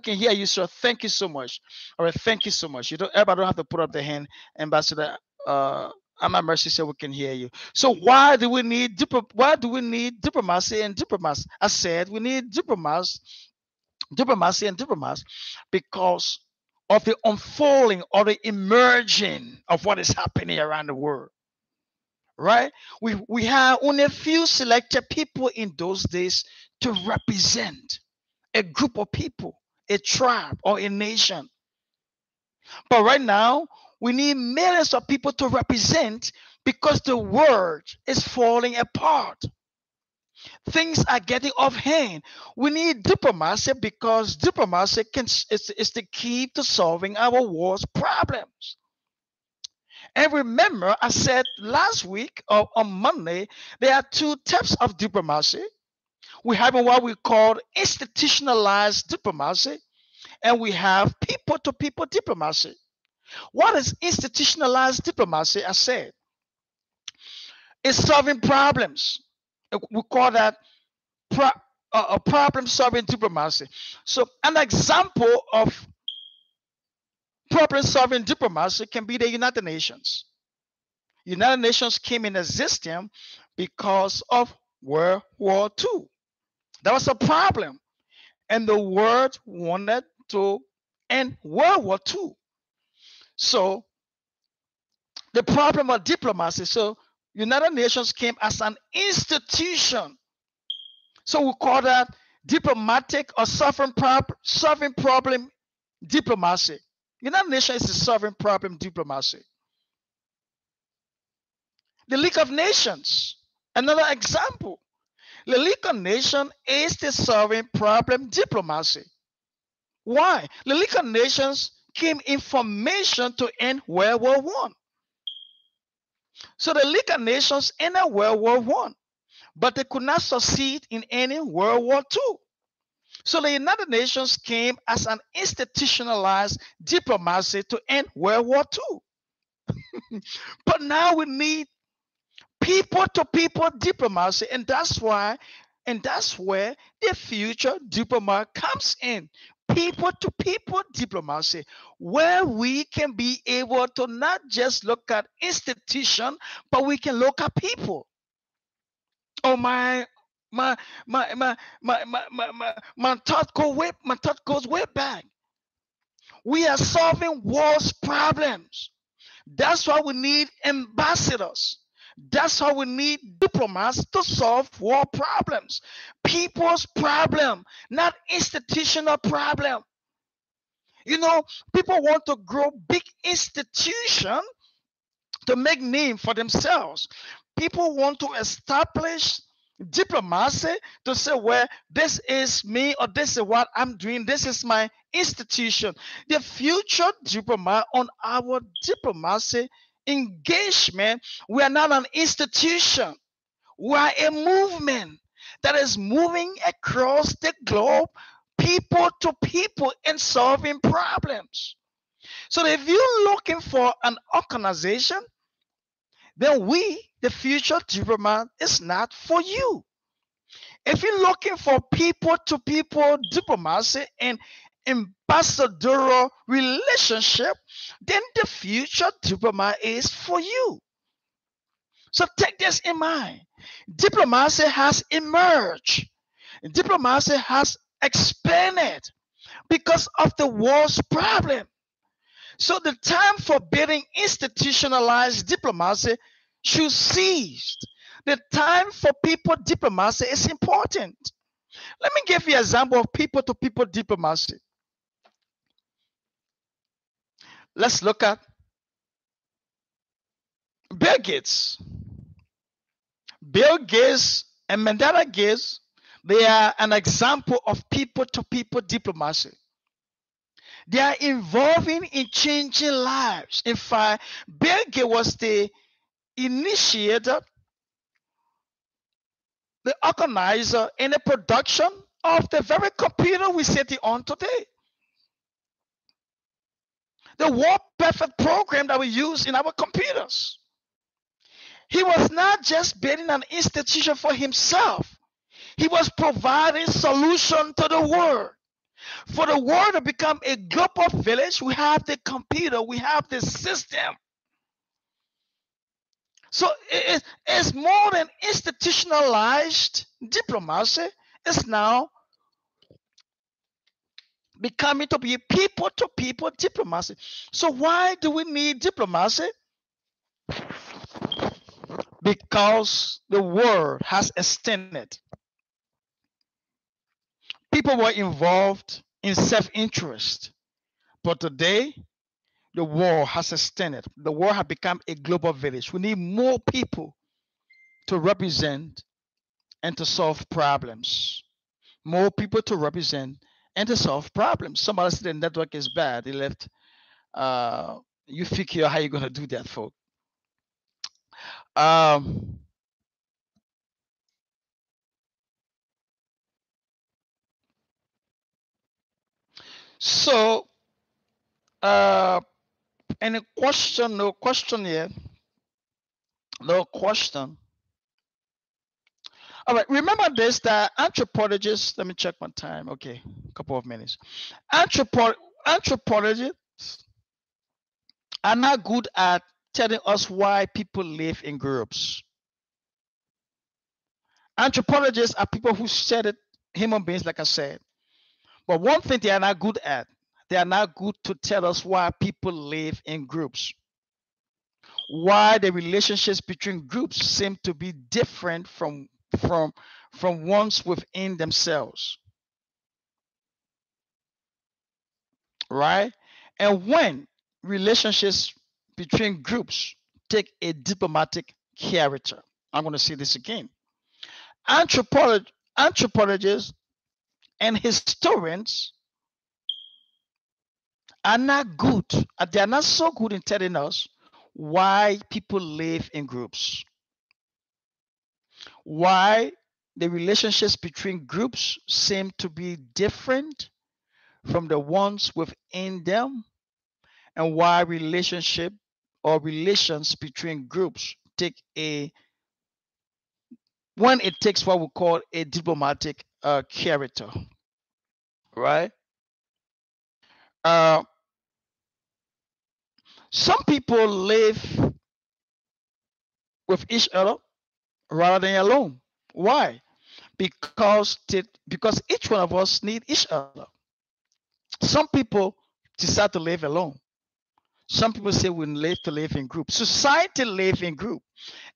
can hear you, sir. Thank you so much. All right, thank you so much. Everybody don't have to put up their hand. Ambassador Ama Mercy said we can hear you. So why do we need diplomacy and diplomats? I said we need diplomacy and diplomats because of the unfolding or the emerging of what is happening around the world. Right? We have only a few selected people in those days to represent a group of people, a tribe, or a nation. But right now, we need millions of people to represent because the world is falling apart. Things are getting off hand. We need diplomacy because diplomacy is the key to solving our world's problems. And remember, I said last week or on Monday, there are two types of diplomacy. We have what we call institutionalized diplomacy, and we have people-to-people diplomacy. What is institutionalized diplomacy? I said it's solving problems. We call that problem-solving diplomacy. So an example of problem-solving diplomacy can be the United Nations. United Nations came in existence because of World War II. That was a problem. And the world wanted to end World War II. So the problem of diplomacy, so United Nations came as an institution. So we call that diplomatic or solving problem diplomacy. United Nations is a solving problem diplomacy. The League of Nations, another example. The League of Nations is the solving problem diplomacy. Why? The League of Nations came in formation to end World War I. So the League of Nations ended World War I. but they could not succeed in any World War II. So the United Nations came as an institutionalized diplomacy to end World War II. But now we need people to people diplomacy, and that's why, and that's where the future diplomat comes in. People to people diplomacy, where we can be able to not just look at institution, but we can look at people. Oh my my thought goes way back. We are solving world's problems. That's why we need ambassadors. That's why we need diplomats to solve world problems. People's problem, not institutional problem. You know, people want to grow big institution to make name for themselves. People want to establish diplomacy to say, well, this is me, or this is what I'm doing, this is my institution. The future diplomat on our diplomacy engagement, we are not an institution, we are a movement that is moving across the globe, people to people, and solving problems. So if you're looking for an organization, then we, the future diplomat, is not for you. If you're looking for people to people diplomacy and ambassadorial relationship, then the future diplomat is for you. So take this in mind. Diplomacy has emerged. Diplomacy has expanded because of the world's problem. So the time for building institutionalized diplomacy should cease. The time for people diplomacy is important. Let me give you an example of people to people diplomacy. Let's look at Bill Gates. Bill Gates and Mandela Gates, they are an example of people to people diplomacy. They are involving in changing lives. In fact, Bill Gates was the initiator, the organizer, and the production of the very computer we sit on today. The World Perfect program that we use in our computers. He was not just building an institution for himself. He was providing solution to the world. For the world to become a global village, we have the computer, we have the system. So it's more than institutionalized diplomacy. It's now becoming to be people to people diplomacy. So why do we need diplomacy? Because the world has extended. People were involved in self-interest, but today the world has extended. The world has become a global village. We need more people to represent and to solve problems. More people to represent and to solve problems. Somebody said the network is bad. They left. You figure how you're gonna do that, folks. Um, so, any question? No question yet. No question. All right. Remember this: that anthropologists. Let me check my time. Okay, a couple of minutes. Anthropologists are not good at telling us why people live in groups. Anthropologists are people who study human beings, like I said. But one thing they are not good at, they are not good to tell us why people live in groups. Why the relationships between groups seem to be different from ones within themselves. Right? And when relationships between groups take a diplomatic character. I'm going to say this again. Anthropologists and historians are not good. They are not so good in telling us why people live in groups. why the relationships between groups seem to be different from the ones within them, and why relationship or relations between groups take a when it takes what we call a diplomatic character, right? Uh, some people live with each other rather than alone. Why? Because each one of us need each other. Some people decide to live alone. Some people say we live to live in group. Society live in group.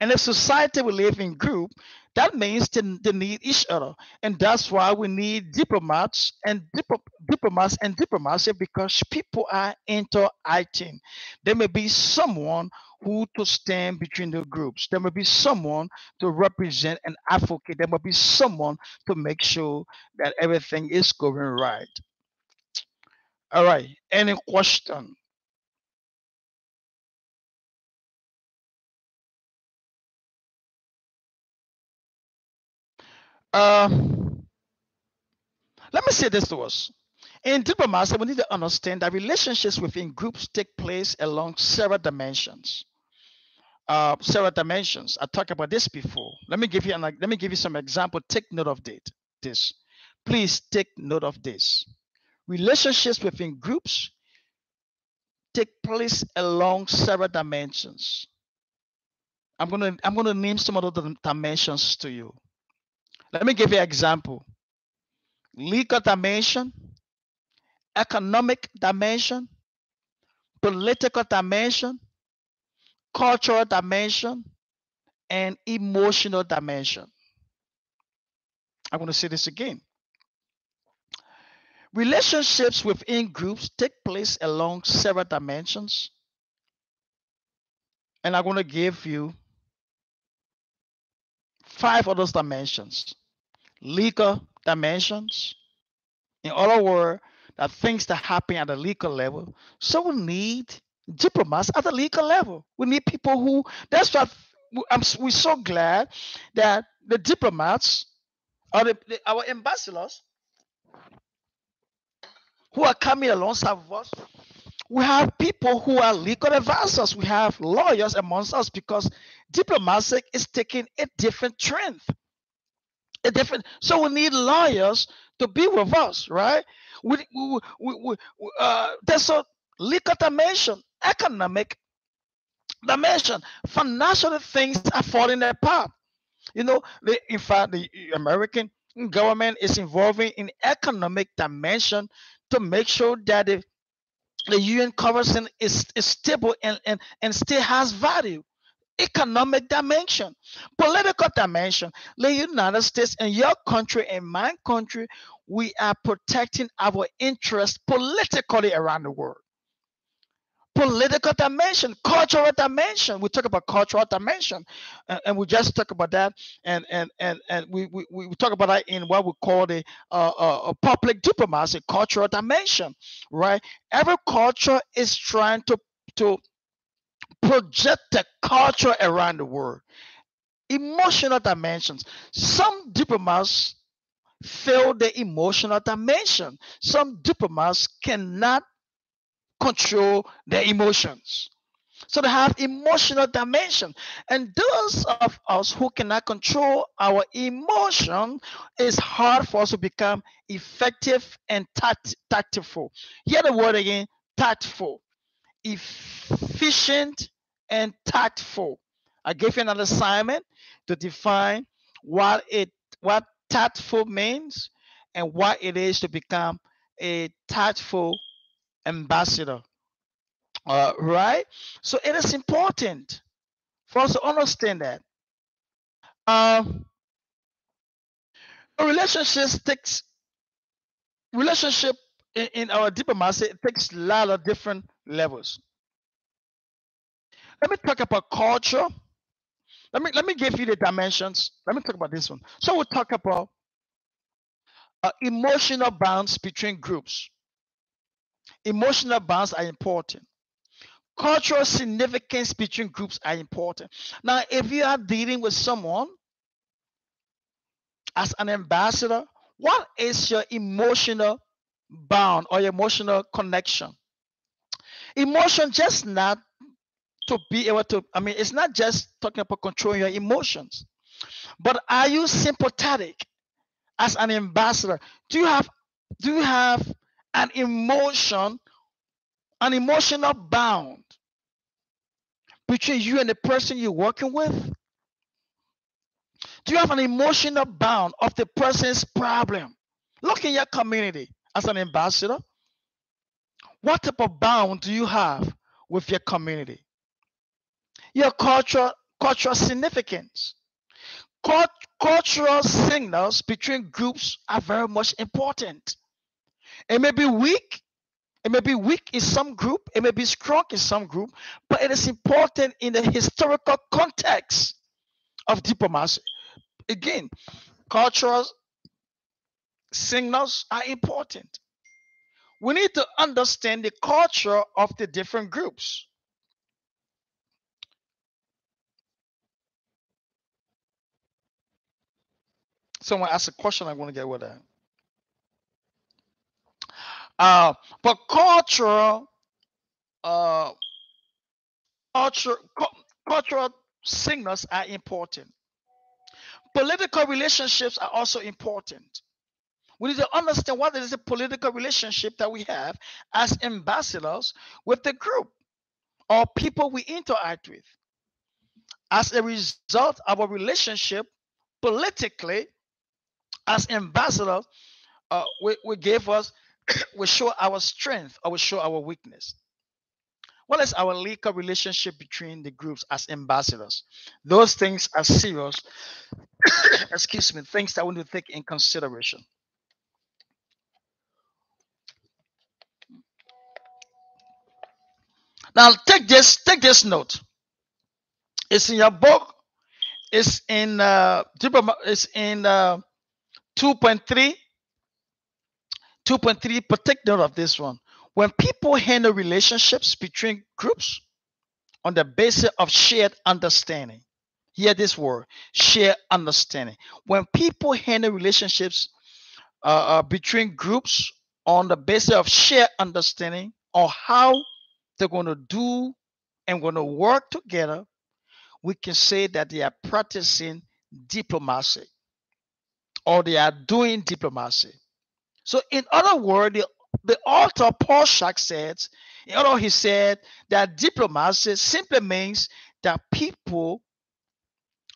And if society will live in group, that means they need each other. And that's why we need diplomats and diplomacy, because people are interacting. There may be someone who to stand between the groups. There may be someone to represent and advocate. There may be someone to make sure that everything is going right. All right. Any question? Uh, Let me say this to us. In diplomacy, we need to understand that relationships within groups take place along several dimensions. Several dimensions. I talked about this before. Let me give you some example. Take note of this. Please take note of this. Relationships within groups take place along several dimensions. I'm gonna name some of the dimensions to you. Let me give you an example. Legal dimension, economic dimension, political dimension, cultural dimension, and emotional dimension. I'm going to say this again. Relationships within groups take place along several dimensions, and I'm going to give you 5 other dimensions. Legal dimensions, in other words, that things that happen at the legal level. So we need diplomats at the legal level. We need people who. That's what we're so glad that the diplomats or our ambassadors who are coming alongside of us. We have people who are legal advisors. We have lawyers amongst us, because diplomacy is taking a different trend. So we need lawyers to be with us, right? There's a legal dimension, economic dimension. Financial things are falling apart. In fact, the American government is involving in economic dimension to make sure that the UN currency is stable and still has value. Economic dimension, political dimension. The United States and your country and my country, we are protecting our interests politically around the world. Political dimension, cultural dimension. We talk about cultural dimension, and we just talk about that, and we talk about that in what we call the public diplomacy, cultural dimension, right? Every culture is trying to project the culture around the world. Emotional dimensions. Some diplomats fail the emotional dimension. Some diplomats cannot control their emotions. So they have emotional dimension. And those of us who cannot control our emotion, it's hard for us to become effective and tactful. Hear the word again, tactful. Efficient and tactful. I gave you another assignment to define what tactful means and what it is to become a tactful ambassador. Right? So it is important for us to understand that. Um, relationships takes relationship in our diplomacy, it takes a lot of different levels. Let me talk about culture. Let me give you the dimensions. Let me talk about this one. So we'll talk about emotional bonds between groups. Emotional bonds are important. Cultural significance between groups are important. Now, if you are dealing with someone as an ambassador, what is your emotional bound or your emotional connection? Emotion just not to be able to, I mean, it's not just talking about controlling your emotions, but are you sympathetic as an ambassador? Do you have an emotion, an emotional bound between you and the person you're working with? Do you have an emotional bound of the person's problem? Look in your community as an ambassador. What type of bound do you have with your community? Your cultural significance. Cultural signals between groups are very much important. It may be weak. It may be weak in some group. It may be strong in some group, but it is important in the historical context of diplomacy. Again, cultural signals are important. We need to understand the culture of the different groups. Someone asked a question, I'm going to get with that. But uh, culture, cultural signals are important. Political relationships are also important. We need to understand what is the political relationship that we have as ambassadors with the group or people we interact with. As a result of our relationship politically, as ambassadors, we give us, we show our strength or we show our weakness. What is our legal relationship between the groups as ambassadors? Those things are serious, excuse me, things that we need to take in consideration. Now take this note. It's in your book. It's in it's in 2.3. 2.3, but take note of this one. When people handle relationships between groups on the basis of shared understanding, hear this word, shared understanding. When people handle relationships between groups on the basis of shared understanding on how they're going to do and going to work together, we can say that they are practicing diplomacy or they are doing diplomacy. So, in other words, the author Paul Schack said, in other words, he said that diplomacy simply means that people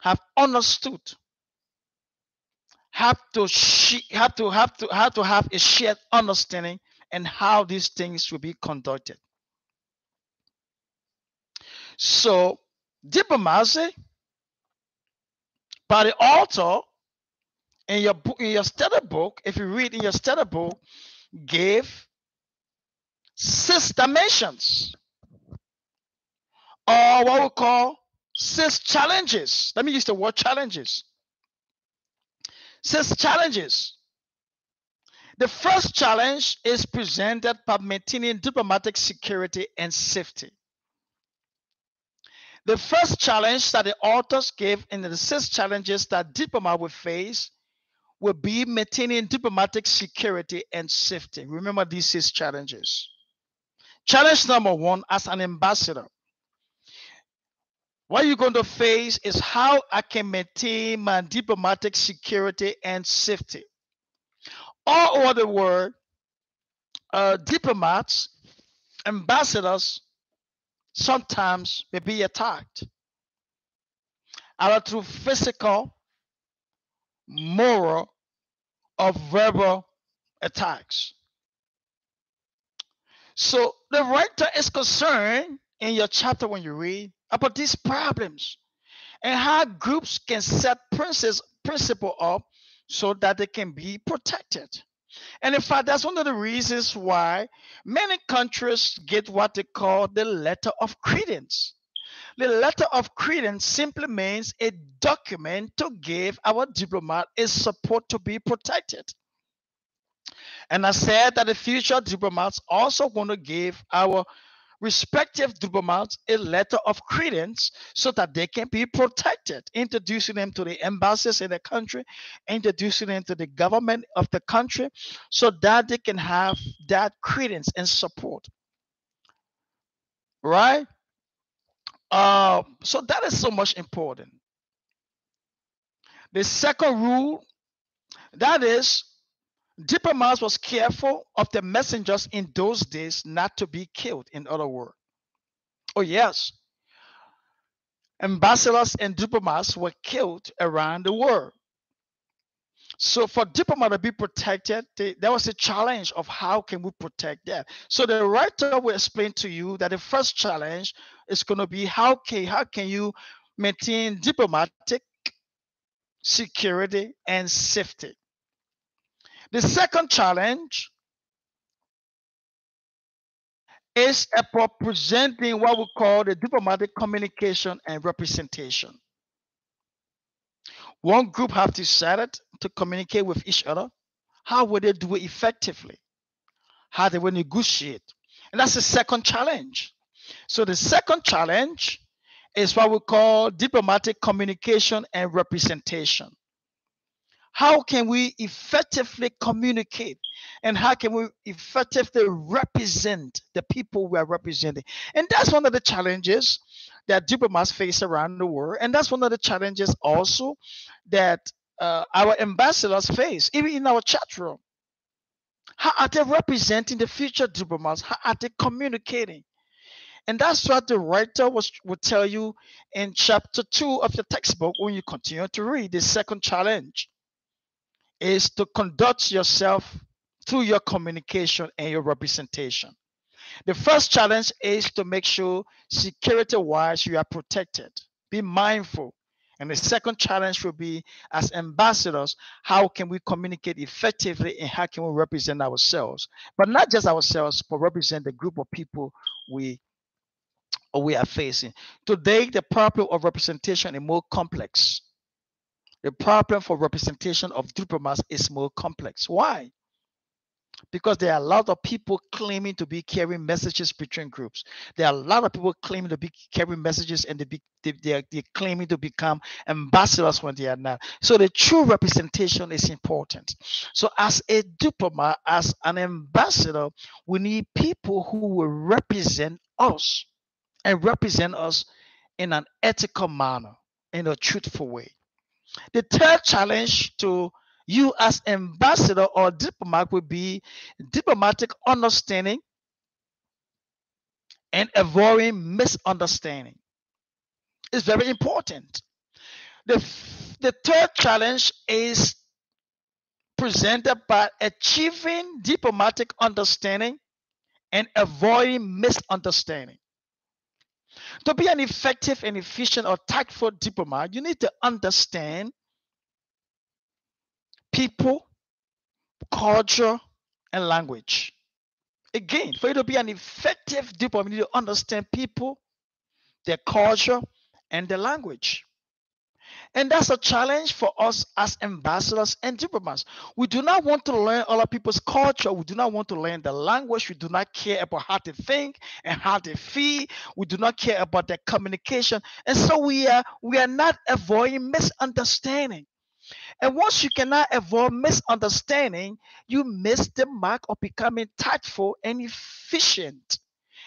have understood, have a shared understanding and how these things will be conducted. So, diplomacy by the author in your book, in your study book, if you read in your study book, gave 6 dimensions or what we call 6 challenges. Let me use the word challenges. 6 challenges. The first challenge is presented by maintaining diplomatic security and safety. The first challenge that the authors gave in the 6 challenges that diplomats will face will be maintaining diplomatic security and safety. Remember these 6 challenges. Challenge number 1, as an ambassador, what you're going to face is how I can maintain my diplomatic security and safety. All over the world, diplomats, ambassadors sometimes may be attacked, either through physical, moral, or verbal attacks. So the writer is concerned in your chapter when you read about these problems and how groups can set principle up so that they can be protected. And in fact, that's one of the reasons why many countries get what they call the letter of credence. The letter of credence simply means a document to give our diplomat a support to be protected. And I said that the future diplomats also want to give our respective diplomats a letter of credence so that they can be protected, introducing them to the embassies in the country, introducing them to the government of the country so that they can have that credence and support. Right? So that is so much important. The second rule, that is, diplomats was careful of the messengers in those days not to be killed, in other words. Oh, yes. Ambassadors and diplomats were killed around the world. So for diplomats to be protected, there was a challenge of how can we protect that. So the writer will explain to you that the first challenge is going to be how can you maintain diplomatic security and safety. The second challenge is about presenting what we call the diplomatic communication and representation. One group have decided to communicate with each other. How will they do it effectively? How they will negotiate? And that's the second challenge. So the second challenge is what we call diplomatic communication and representation. How can we effectively communicate and how can we effectively represent the people we are representing? And that's one of the challenges that diplomats face around the world. And that's one of the challenges also that our ambassadors face, even in our chat room. How are they representing the future diplomats? How are they communicating? And that's what the writer would tell you in chapter 2 of your textbook when you continue to read. The second challenge is to conduct yourself through your communication and your representation. The first challenge is to make sure security-wise you are protected. Be mindful. And the second challenge will be, as ambassadors, how can we communicate effectively and how can we represent ourselves? But not just ourselves, but represent the group of people we are facing. Today, the problem of representation is more complex. The problem for representation of diplomats is more complex. Why? Because there are a lot of people claiming to be carrying messages between groups. There are a lot of people claiming to be carrying messages and they're claiming to become ambassadors when they are not. So the true representation is important. So as a diplomat, as an ambassador, we need people who will represent us and represent us in an ethical manner, in a truthful way. The third challenge to you as ambassador or diplomat would be diplomatic understanding and avoiding misunderstanding. It's very important. The third challenge is presented by achieving diplomatic understanding and avoiding misunderstanding. To be an effective and efficient or tactful diplomat, you need to understand people, culture, and language. Again, for you to be an effective diplomat, you need to understand people, their culture, and their language. And that's a challenge for us as ambassadors and diplomats. We do not want to learn other people's culture. We do not want to learn the language. We do not care about how they think and how they feel. We do not care about their communication. And so we are not avoiding misunderstanding. And once you cannot avoid misunderstanding, you miss the mark of becoming tactful and efficient.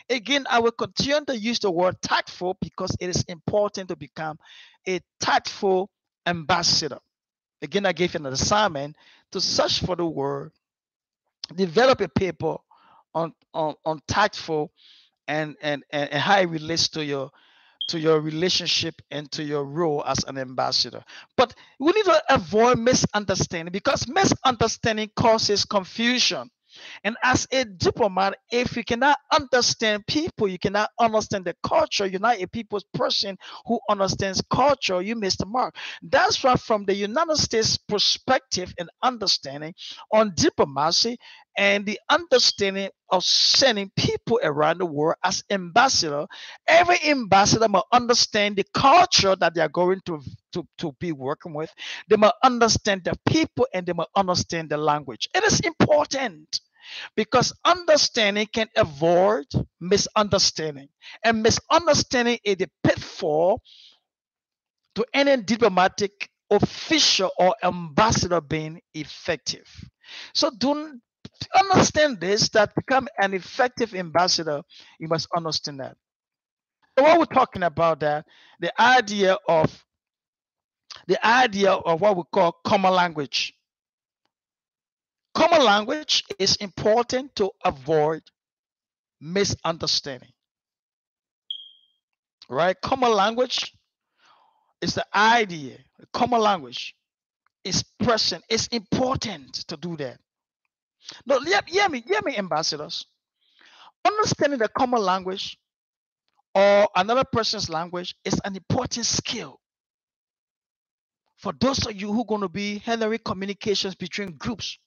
Again, I will continue to use the word tactful because it is important to become a tactful ambassador. Again, I gave you an assignment to search for the word, develop a paper on tactful and how it relates to your relationship and to your role as an ambassador. But we need to avoid misunderstanding because misunderstanding causes confusion. And as a diplomat, if you cannot understand people, you cannot understand the culture, you're not a people's person who understands culture, you miss the mark. That's why from the United States perspective and understanding on diplomacy and the understanding of sending people around the world as ambassador, every ambassador must understand the culture that they are going to be working with. They must understand the people and they must understand the language. It is important. Because understanding can avoid misunderstanding. And misunderstanding is the pitfall to any diplomatic official or ambassador being effective. So do understand this, that become an effective ambassador, you must understand that. So what we're talking about, that the idea of what we call common language. Common language is important to avoid misunderstanding. Right? Common language is the idea. Common language is present. It's important to do that. No, hear me, ambassadors. Understanding the common language or another person's language is an important skill for those of you who are going to be handling communications between groups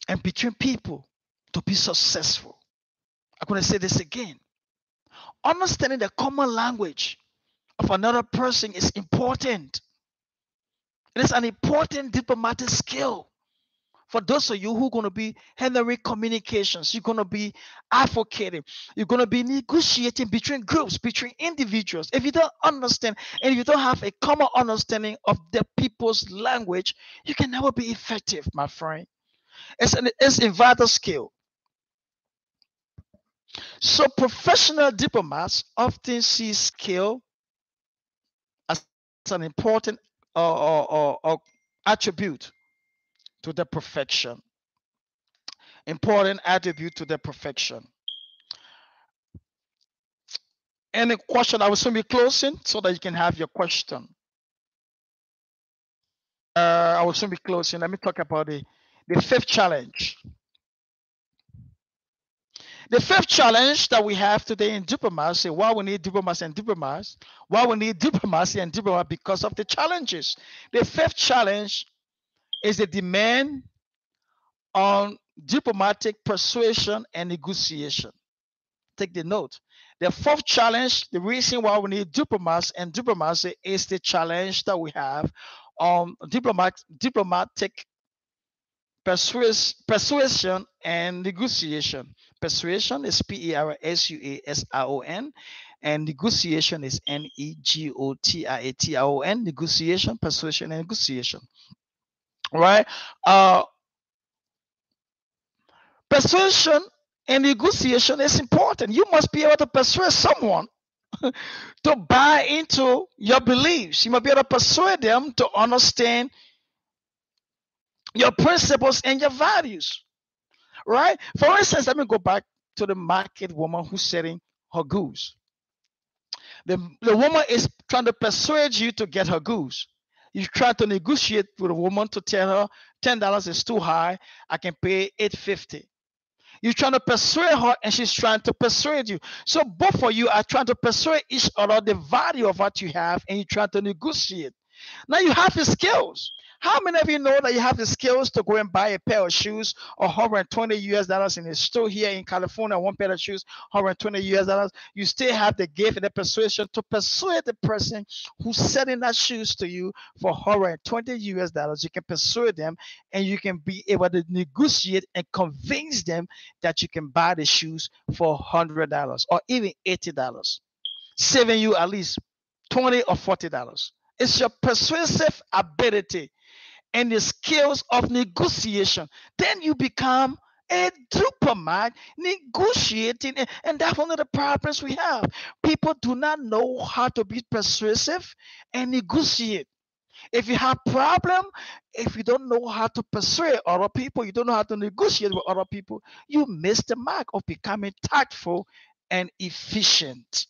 and between people to be successful. I'm going to say this again. Understanding the common language of another person is important. It is an important diplomatic skill for those of you who are going to be handling communications. You're going to be advocating. You're going to be negotiating between groups, between individuals. If you don't understand and if you don't have a common understanding of the people's language, you can never be effective, my friend. It's a vital skill. So professional diplomats often see skill as an important or attribute to the perfection. Important attribute to the perfection. Any question? I will soon be closing so that you can have your question. I will soon be closing. Let me talk about the fifth challenge. The fifth challenge that we have today in diplomacy, why we need diplomacy and diplomats, why we need diplomacy and diplomat, because of the challenges. The fifth challenge is the demand on diplomatic persuasion and negotiation. Take the note. The fourth challenge, the reason why we need diplomats and diplomacy, is the challenge that we have on diplomatic persuasion and negotiation. Persuasion is Persuasion, and negotiation is Negotiation. Negotiation, persuasion, and negotiation. Right? Persuasion and negotiation is important. You must be able to persuade someone to buy into your beliefs. You must be able to persuade them to understand your principles and your values. Right? For instance, let me go back to the market woman who's selling her goods. The woman is trying to persuade you to get her goods. You try to negotiate with a woman to tell her $10 is too high. I can pay $8.50. You're trying to persuade her and she's trying to persuade you. So both of you are trying to persuade each other the value of what you have, and you're trying to negotiate. Now you have the skills. How many of you know that you have the skills to go and buy a pair of shoes or $120 in a store here in California, one pair of shoes, $120? You still have the gift and the persuasion to persuade the person who's selling that shoes to you for $120. You can persuade them and you can be able to negotiate and convince them that you can buy the shoes for $100 or even $80, saving you at least $20 or $40. It's your persuasive ability and the skills of negotiation. Then you become a diplomat negotiating. And that's one of the problems we have. People do not know how to be persuasive and negotiate. If you have problem, if you don't know how to persuade other people, you don't know how to negotiate with other people, you miss the mark of becoming tactful and efficient.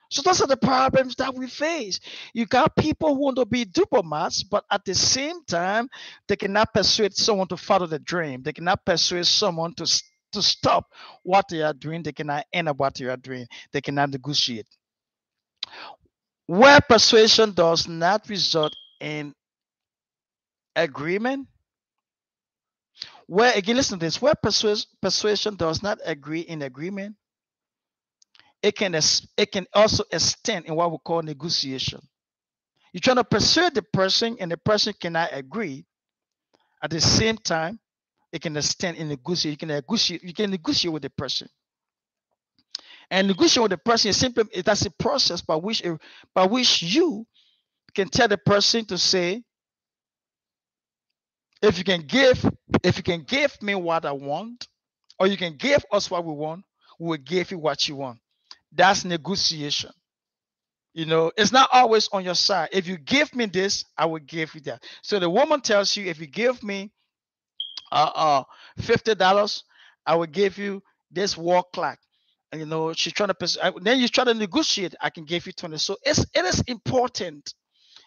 So those are the problems that we face. You got people who want to be diplomats, but at the same time, they cannot persuade someone to follow the dream. They cannot persuade someone to stop what they are doing. They cannot end up what they are doing. They cannot negotiate. Where persuasion does not result in agreement, where, again, listen to this, where persuasion does not agree in agreement, it can also extend in what we call negotiation. You're trying to persuade the person and the person cannot agree. At the same time, it can extend in negotiate. You can negotiate with the person. And negotiating with the person is simply that's a process by which you can tell the person to say, if you can give me what I want, or you can give us what we want, we will give you what you want. That's negotiation. It's not always on your side. If you give me this, I will give you that. So the woman tells you, if you give me $50, I will give you this wall clock. And she's trying to then you try to negotiate. I can give you 20. So it is important.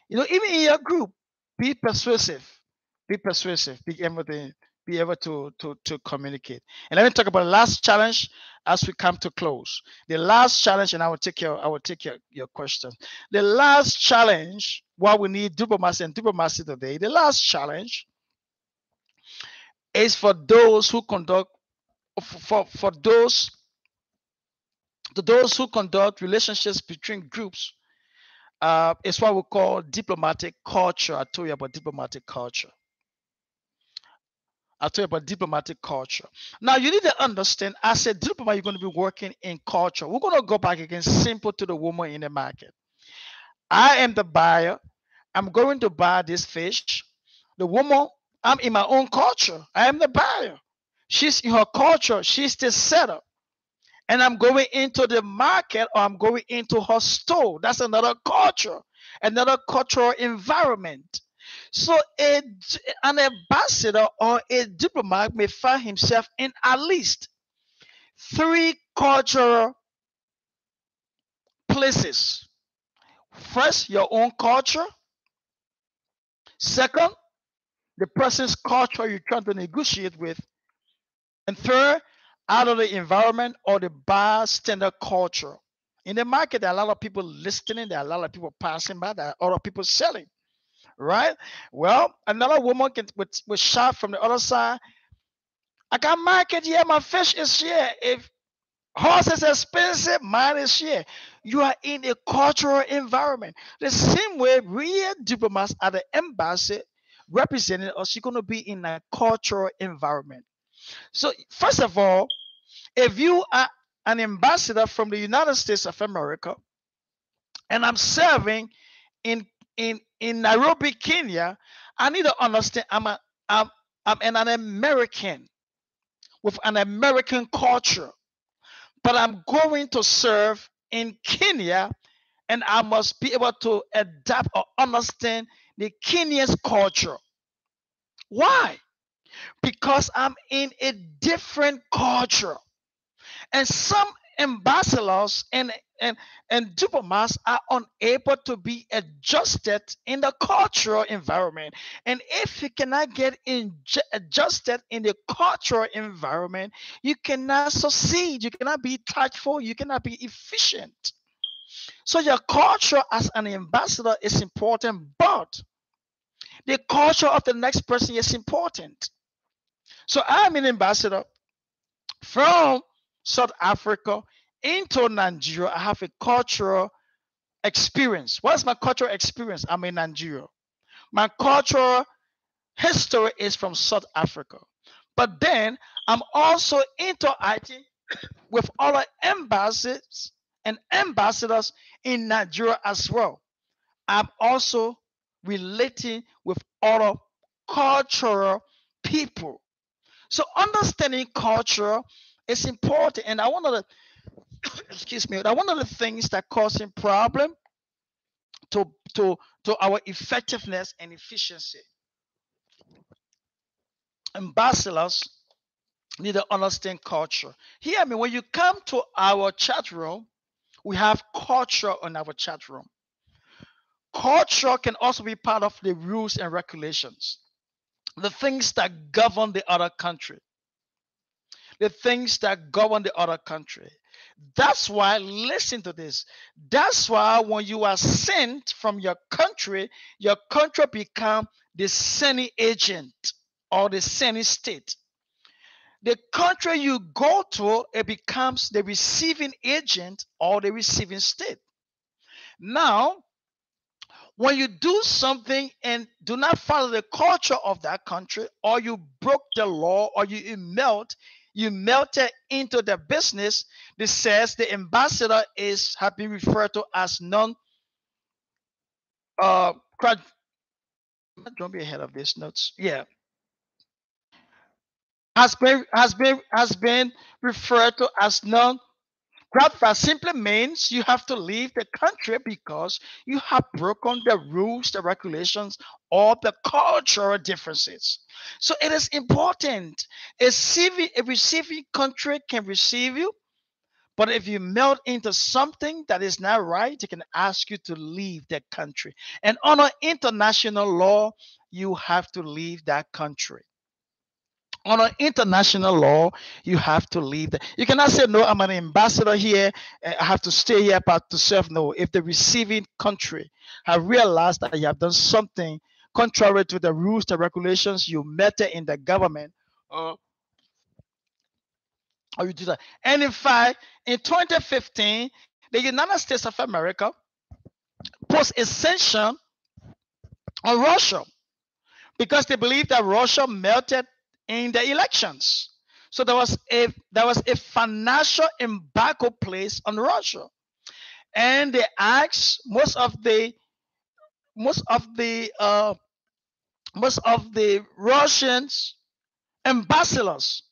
Even in your group, be persuasive. Be persuasive. Be able to communicate. And let me talk about the last challenge as we come to close. The last challenge, and I will take your question. The last challenge, what we need diplomacy today. The last challenge is for those who conduct those who conduct relationships between groups. It's what we call diplomatic culture. I told you about diplomatic culture. Now, you need to understand, as a diplomat, you're going to be working in culture. We're going to go back again, simple to the woman in the market. I am the buyer. I'm going to buy this fish. The woman, I'm in my own culture. I am the buyer. She's in her culture. She's the seller. And I'm going into the market, or I'm going into her store. That's another culture, another cultural environment. So an ambassador or a diplomat may find himself in at least 3 cultural places. First, your own culture. Second, the person's culture you're trying to negotiate with. And third, out of the environment or the bystander culture. In the market, there are a lot of people listening. There are a lot of people passing by. There are other people selling. Right? Well, another woman will shout from the other side, I got market here. My fish is here. If horse is expensive, mine is here. You are in a cultural environment. The same way we diplomats at the embassy representing us, you're going to be in a cultural environment. So first of all, if you are an ambassador from the United States of America, and I'm serving in Nairobi, Kenya, I need to understand I'm an American with an American culture, but I'm going to serve in Kenya, and I must be able to adapt or understand the Kenya's culture. Why? Because I'm in a different culture. And some ambassadors and diplomats are unable to be adjusted in the cultural environment. And if you cannot get adjusted in the cultural environment, you cannot succeed. You cannot be tactful. You cannot be efficient. So your culture as an ambassador is important, but the culture of the next person is important. So I'm an ambassador from South Africa into Nigeria. I have a cultural experience. What's my cultural experience? I'm in Nigeria. My cultural history is from South Africa. But then I'm also interacting with other embassies and ambassadors in Nigeria as well. I'm also relating with other cultural people. So understanding culture is important. And one of the things that causing problem to our effectiveness and efficiency. Ambassadors need to understand culture. Hear me, when you come to our chat room, we have culture on our chat room. Culture can also be part of the rules and regulations, the things that govern the other country. That's why, listen to this. That's why when you are sent from your country becomes the sending agent or the sending state. The country you go to, it becomes the receiving agent or the receiving state. Now, When you do something and do not follow the culture of that country, or you broke the law, or you melted into the business, this says the ambassador is have been referred to as non uh don't be ahead of these notes. Yeah. Has been referred to as non grandfather. Simply means you have to leave the country because you have broken the rules, the regulations, or the cultural differences. So it is important. A receiving country can receive you, but if you melt into something that is not right, they can ask you to leave that country. And under international law, you have to leave that country. Under international law, you have to leave. You cannot say, no, I'm an ambassador here. I have to stay here but to serve. No, if the receiving country have realized that you have done something contrary to the rules, the regulations, you met it in the government, or, or you do that. And in fact, in 2015, the United States of America posed a sanction on Russia because they believe that Russia melted in the elections. So there was a financial embargo placed on Russia, and they asked most of the uh, most of the Russians ambassadors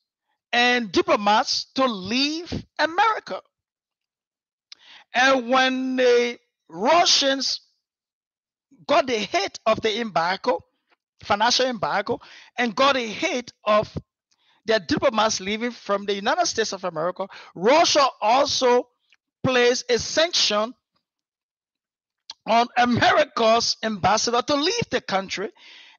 and diplomats to leave America. And when the Russians got the hit of the embargo, financial embargo, and got a hit of their diplomats leaving from the United States of America, Russia also placed a sanction on America's ambassador to leave the country,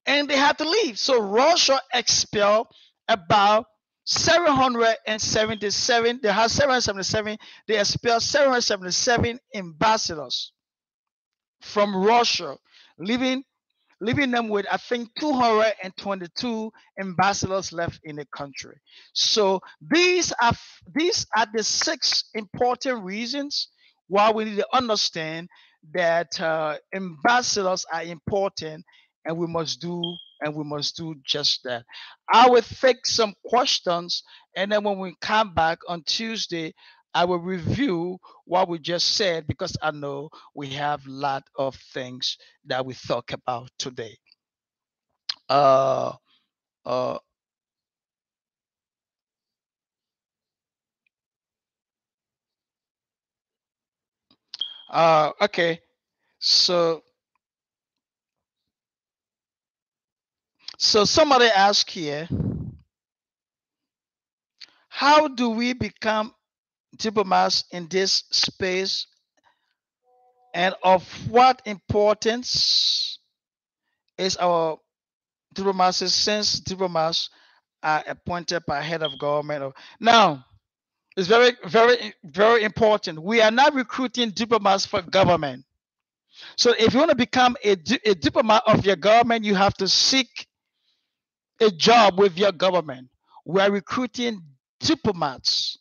and they had to leave. So Russia expelled about 777. They had 777. They expelled 777 ambassadors from Russia, leaving them with, I think, 222 ambassadors left in the country. So these are the 6 important reasons why we need to understand that ambassadors are important, and we must do just that. I will take some questions, and then when we come back on Tuesday, I will review what we just said, because I know we have a lot of things that we talk about today. Uh, uh, okay. So, somebody asked here, how do we become diplomats in this space, and of what importance is our diplomacy, since diplomats are appointed by head of government? Now, it's very, very, very important. We are not recruiting diplomats for government. So if you want to become a diplomat of your government, you have to seek a job with your government. We are recruiting diplomats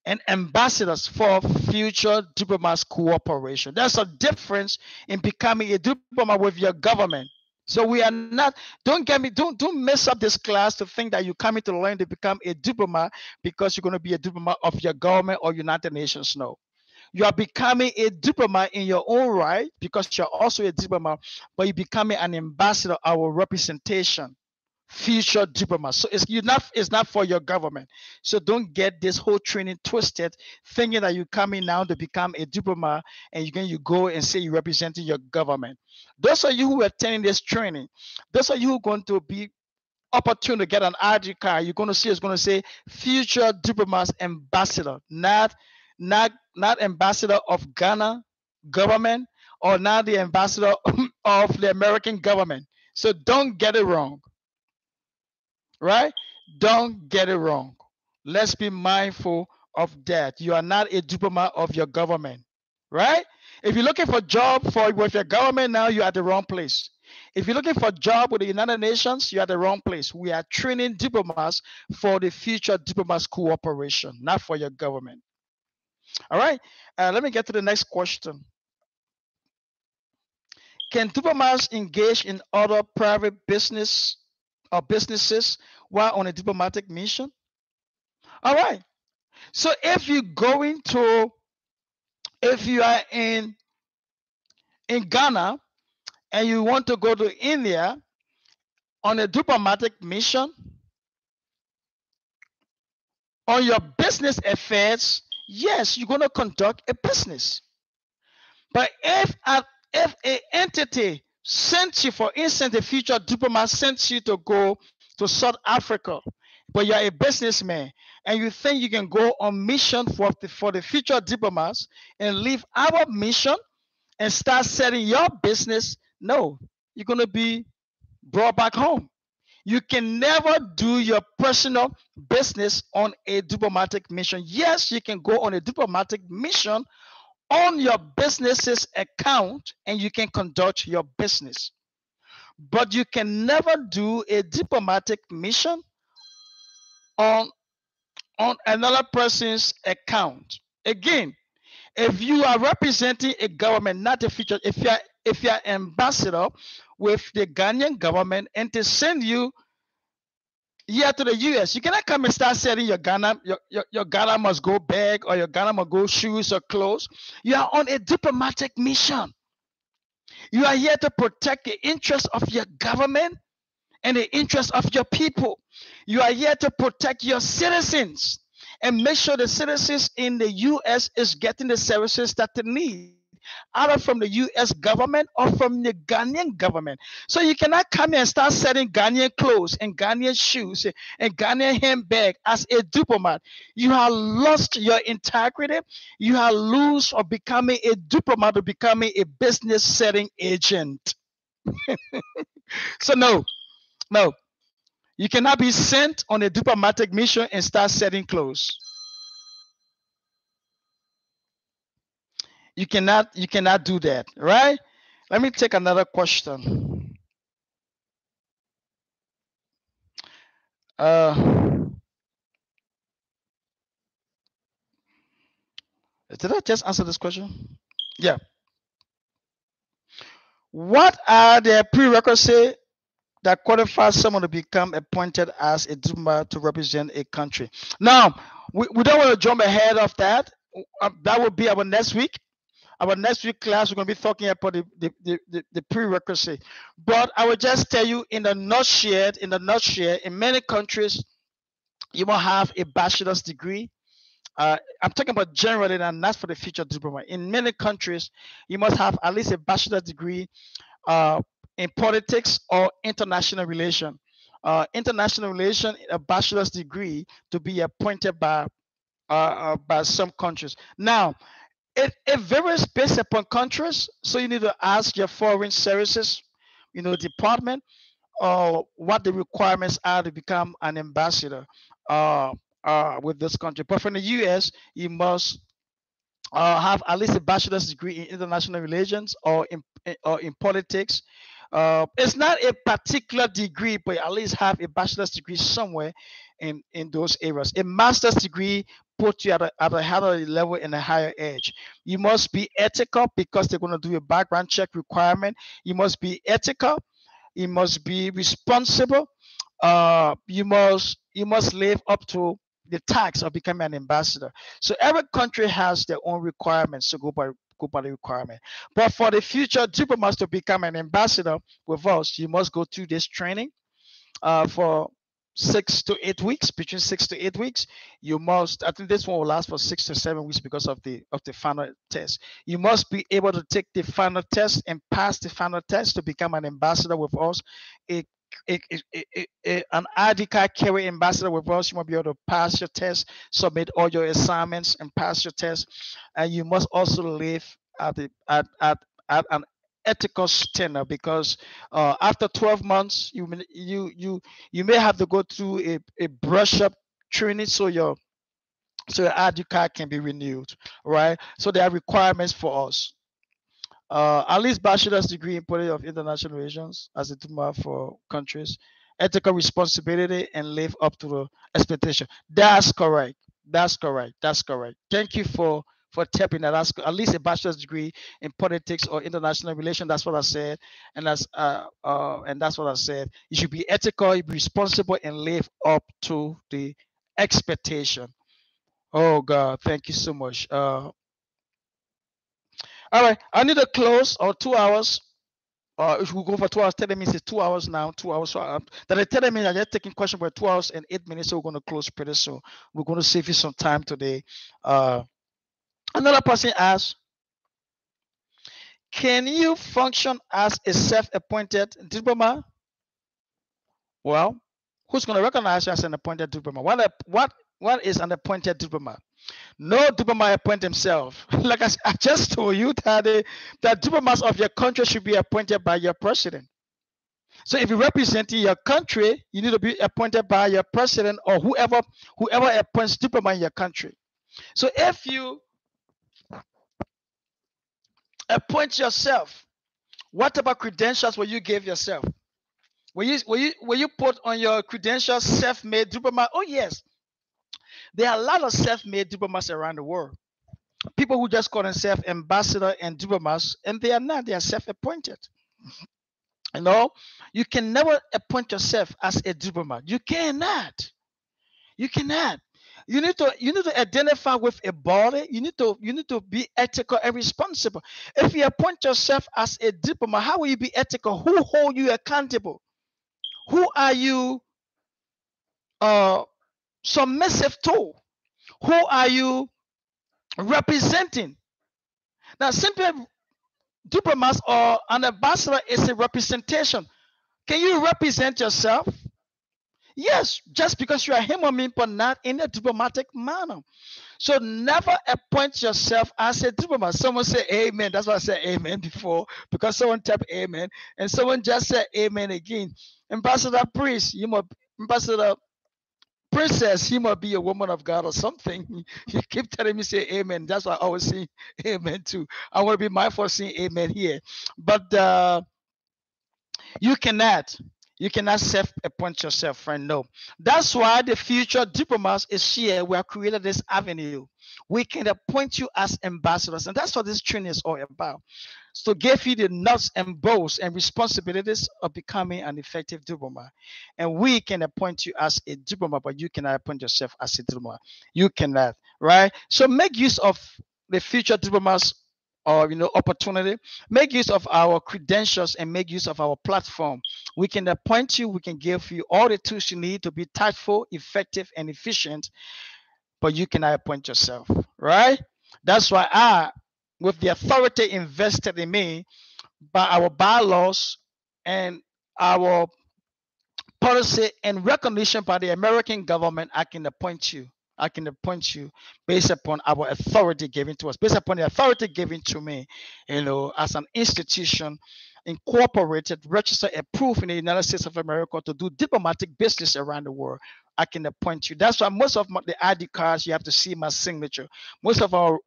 and ambassadors for future diplomats cooperation. There's a difference in becoming a diplomat with your government. So we are not, don't mess up this class to think that you're coming to learn to become a diplomat because you're going to be a diplomat of your government or United Nations. No. You are becoming a diplomat in your own right because you're also a diplomat, but you're becoming an ambassador, our representation, future diplomat. So it's not for your government. So don't get this whole training twisted, thinking that you're coming now to become a diplomat and you go and say you're representing your government. Those of you who are attending this training, those of you who are going to be opportune to get an ID card, you're going to see it's going to say future diplomats ambassador, not ambassador of Ghana government, or not the ambassador of the American government. So don't get it wrong, right? Don't get it wrong. Let's be mindful of that. You are not a diplomat of your government, right? If you're looking for a job with your government now, you're at the wrong place. If you're looking for a job with the United Nations, you're at the wrong place. We are training diplomats for the future diplomats cooperation, not for your government. All right. Let me get to the next question. Can diplomats engage in other private business or businesses while on a diplomatic mission? All right. So if you are in Ghana and you want to go to India on a diplomatic mission on your business affairs, yes, you're going to conduct a business. But if an entity sent you, for instance, the future diplomat sent you to go to South Africa, but you're a businessman and you think you can go on mission for the future diplomats and leave our mission and start setting your business, no, you're going to be brought back home. You can never do your personal business on a diplomatic mission. Yes, you can go on a diplomatic mission on your business's account and you can conduct your business. But you can never do a diplomatic mission on another person's account. Again, if you are representing a government, not a future, if you're ambassador with the Ghanaian government and to send you here to the US, you cannot come and start selling your Ghana must go bag or your Ghana must go shoes or clothes. You are on a diplomatic mission. You are here to protect the interests of your government and the interests of your people. You are here to protect your citizens and make sure the citizens in the US is getting the services that they need, either from the US government or from the Ghanaian government. So you cannot come here and start selling Ghanaian clothes and Ghanaian shoes and Ghanaian handbag as a diplomat. You have lost your integrity. You have lost or becoming a diplomat or becoming a business setting agent. So no, you cannot be sent on a diplomatic mission and start selling clothes. You cannot do that, right? Let me take another question. Did I just answer this question? Yeah. What are the prerequisites that qualify someone to become appointed as a diplomat to represent a country? Now, we don't want to jump ahead of that. That will be our next week. Our next week class, we're going to be talking about the prerequisite. But I will just tell you in the nutshell, in many countries, you will have a bachelor's degree. I'm talking about generally and not for the future diploma. In many countries, you must have at least a bachelor's degree in politics or international relation. International relation, a bachelor's degree to be appointed by some countries. Now, it varies based upon countries, so you need to ask your foreign services, department, what the requirements are to become an ambassador with this country. But from the US, you must have at least a bachelor's degree in international relations or in politics. It's not a particular degree, but at least have a bachelor's degree somewhere in those areas. A master's degree put you at a higher level and a higher edge. You must be ethical because they're going to do a background check requirement. You must be ethical. You must be responsible. You must live up to the tax of becoming an ambassador. So every country has their own requirements to go by the requirement. But for the future diplomats to become an ambassador with us, you must go through this training for 6 to 8 weeks. Between 6 to 8 weeks, you must. I think this one will last for 6 to 7 weeks because of the final test. You must be able to take the final test and pass the final test to become an ambassador with us. An ID card carry ambassador with us, you must be able to pass your test, submit all your assignments, and pass your test. And you must also live at an ethical standard because after 12 months, you may have to go through a brush up training so your ID card can be renewed, right? So there are requirements for us. At least bachelor's degree in politics of international relations as a diplomat for countries, ethical responsibility, and live up to the expectation. That's correct. Thank you for for tapping that. That's at least a bachelor's degree in politics or international relations. That's what I said, and that's what I said. You should be ethical, you be responsible, and live up to the expectation. Oh God, thank you so much. All right, I need to close or 2 hours. If we go for 2 hours, 30 minutes is 2 hours now, 2 hours. So that is 30 minutes. I'm just taking questions for 2 hours and 8 minutes. So we're going to close pretty soon. We're going to save you some time today. Another person asked, can you function as a self-appointed diplomat? Well, who's going to recognize you as an appointed diplomat? What is an appointed diplomat? No diplomat appoint himself. Like I just told you that the diplomats of your country should be appointed by your president. So if you represent your country, you need to be appointed by your president or whoever appoints diplomat in your country. So if you appoint yourself, what about credentials will you give yourself? Will you put on your credentials self-made diplomat? Oh yes, there are a lot of self-made diplomats around the world. People who just call themselves ambassador and diplomats, and they are not. They are self-appointed. You know, you can never appoint yourself as a diplomat. You cannot. You cannot. You need to identify with a body. You need to be ethical and responsible. If you appoint yourself as a diplomat, how will you be ethical? Who hold you accountable? Who are you submissive to? Who are you representing? Now, simply diplomats or an ambassador is a representation. Can you represent yourself? Yes, just because you are human being, but not in a diplomatic manner. So never appoint yourself as a diplomat. Someone say amen. That's why I said amen before, because someone typed amen and someone just said amen again. Ambassador Priest, Ambassador Princess, he must be a woman of God or something. You keep telling me say amen. That's why I always say amen too. I want to be mindful of saying amen here. But you cannot self-appoint yourself, friend. No. That's why the future diplomats is here. We have created this avenue. We can appoint you as ambassadors, and that's what this training is all about. So give you the nuts and bolts and responsibilities of becoming an effective diplomat. And we can appoint you as a diplomat, but you cannot appoint yourself as a diplomat. You cannot, right? So make use of the future diplomats or opportunity. Make use of our credentials and make use of our platform. We can appoint you, we can give you all the tools you need to be tactful, effective, and efficient, but you cannot appoint yourself, right? That's why with the authority invested in me by our bylaws and our policy and recognition by the American government, I can appoint you. I can appoint you based upon our authority given to us, based upon the authority given to me, as an institution, incorporated, registered, approved in the United States of America to do diplomatic business around the world. I can appoint you. That's why most of the ID cards, you have to see my signature. Most of our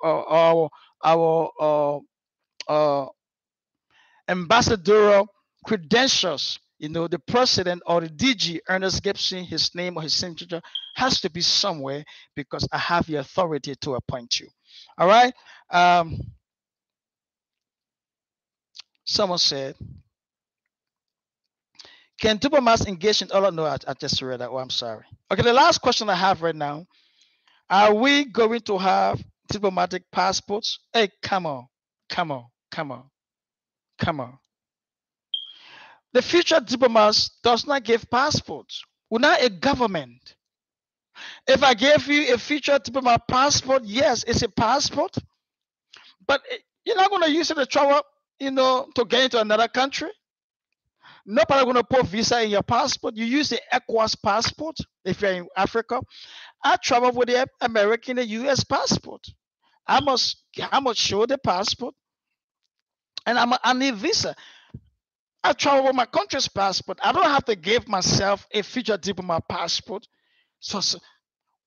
ambassadorial credentials, the president or the DG, Ernest GIBSON, his name or his signature has to be somewhere because I have the authority to appoint you. All right. Someone said, can diplomats engage in other? No, I just read that. Oh, I'm sorry. Okay, the last question I have right now. Are we going to have diplomatic passports? Hey, come on. The future diplomats does not give passports. We're not a government. If I gave you a future diplomat passport, yes, it's a passport, but you're not going to use it to travel, to get into another country. Nobody going to put visa in your passport. You use the ECOWAS passport if you're in Africa. I travel with the American and US passport. I must show the passport, and I need visa. I travel with my country's passport. I don't have to give myself a future diplomat passport. So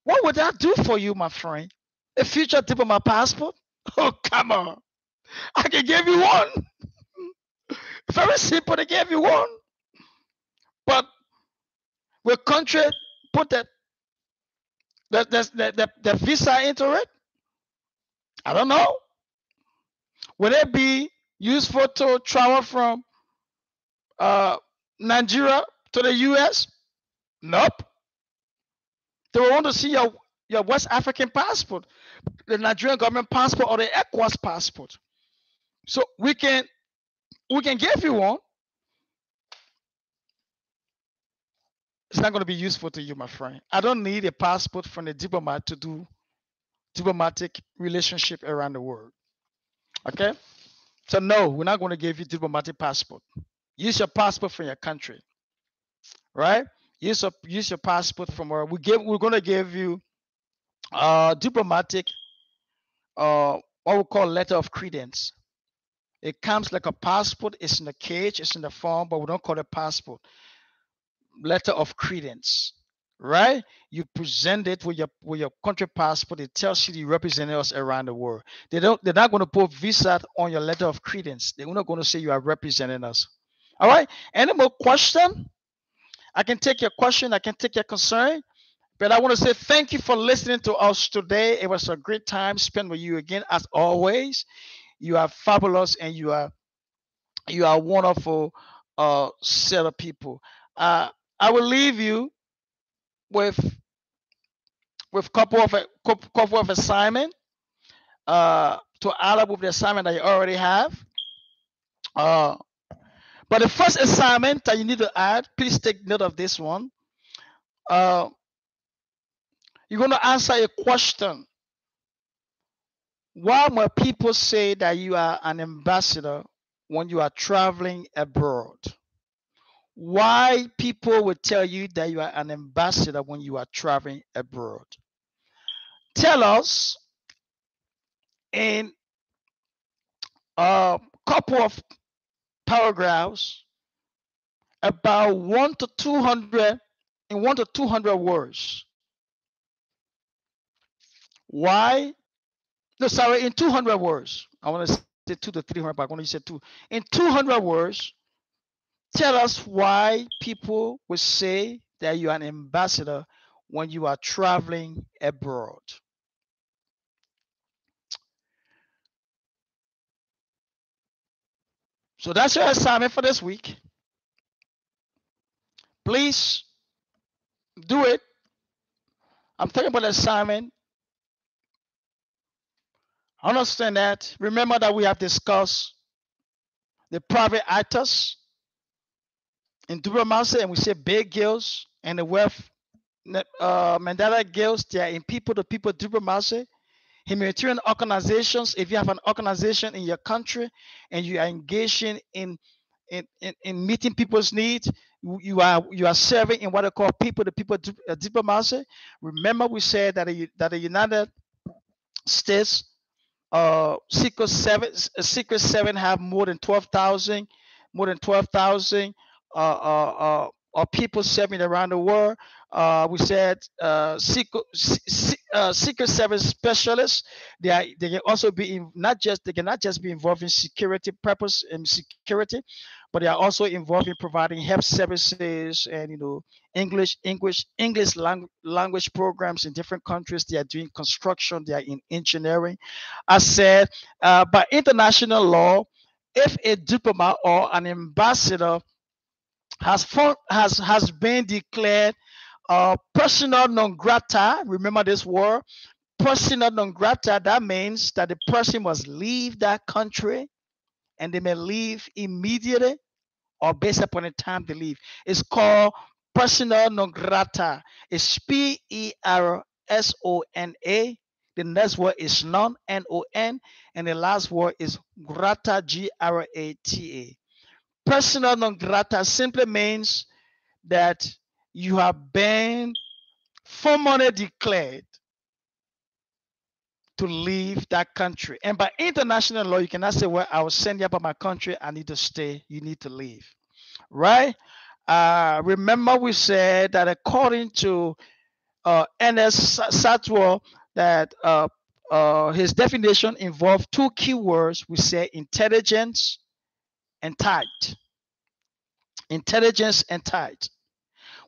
what would that do for you, my friend? A future diplomat passport? Oh, come on. I can give you one. Very simple to give you one. But will country put the visa into it? I don't know. Would it be useful to travel from Nigeria to the US? Nope. They will want to see your West African passport, the Nigerian government passport, or the ECOWAS passport. So we can give you one. It's not going to be useful to you, my friend. I don't need a passport from a diplomat to do diplomatic relationship around the world. Okay? So no, we're not going to give you diplomatic passport. Use your passport from your country, right? Use your passport from where we're going to give you diplomatic what we call letter of credence. It comes like a passport. It's in a cage. It's in the form, but we don't call it passport. Letter of credence, right? You present it with your country passport. It tells you you represent us around the world. They're not going to put visa on your letter of credence. They're not going to say you are representing us. All right. Any more question? I can take your question. I can take your concern. But I want to say thank you for listening to us today. It was a great time spent with you again, as always. You are fabulous, and you are wonderful set of people. I will leave you with couple of assignment to add up with the assignment that you already have. But the first assignment that you need to add, please take note of this one. You're going to answer a question. Why will people say that you are an ambassador when you are traveling abroad? Why people will tell you that you are an ambassador when you are traveling abroad? Tell us in a couple of paragraphs about 1 to 200 words. Why? No, sorry, in 200 words. I want to say 2 to 300, but I want to say 2. In 200 words, tell us why people will say that you are an ambassador when you are traveling abroad. So that's your assignment for this week. Please do it. I'm talking about assignment. Understand that. Remember that we have discussed the private actors in diplomacy, and we say big girls and the wealth Mandela girls. They are in people-to-people diplomacy. Humanitarian organizations. If you have an organization in your country and you are engaging in meeting people's needs, you are serving in what they call people-to-people diplomacy. Remember, we said that the United States Secret Seven have more than 12,000 people serving around the world. We said Secret Service specialists. They can also be they cannot just be involved in security purpose and security, but they are also involved in providing health services and English language programs in different countries. They are doing construction. They are in engineering. I said, by international law, if a diplomat or an ambassador has been declared persona non grata. Remember this word, persona non grata. That means that the person must leave that country, and they may leave immediately or based upon the time they leave. It's called persona non grata. It's PERSONA. The next word is non, NON, and the last word is grata, GRATA. Persona non grata simply means that you have been formally declared to leave that country. And by international law, you cannot say, well, I was sent here by my country, I need to stay. You need to leave, right? Remember we said that according to ERNEST Satwell, that his definition involved 2 keywords. We say intelligence and tight. Intelligence and tight.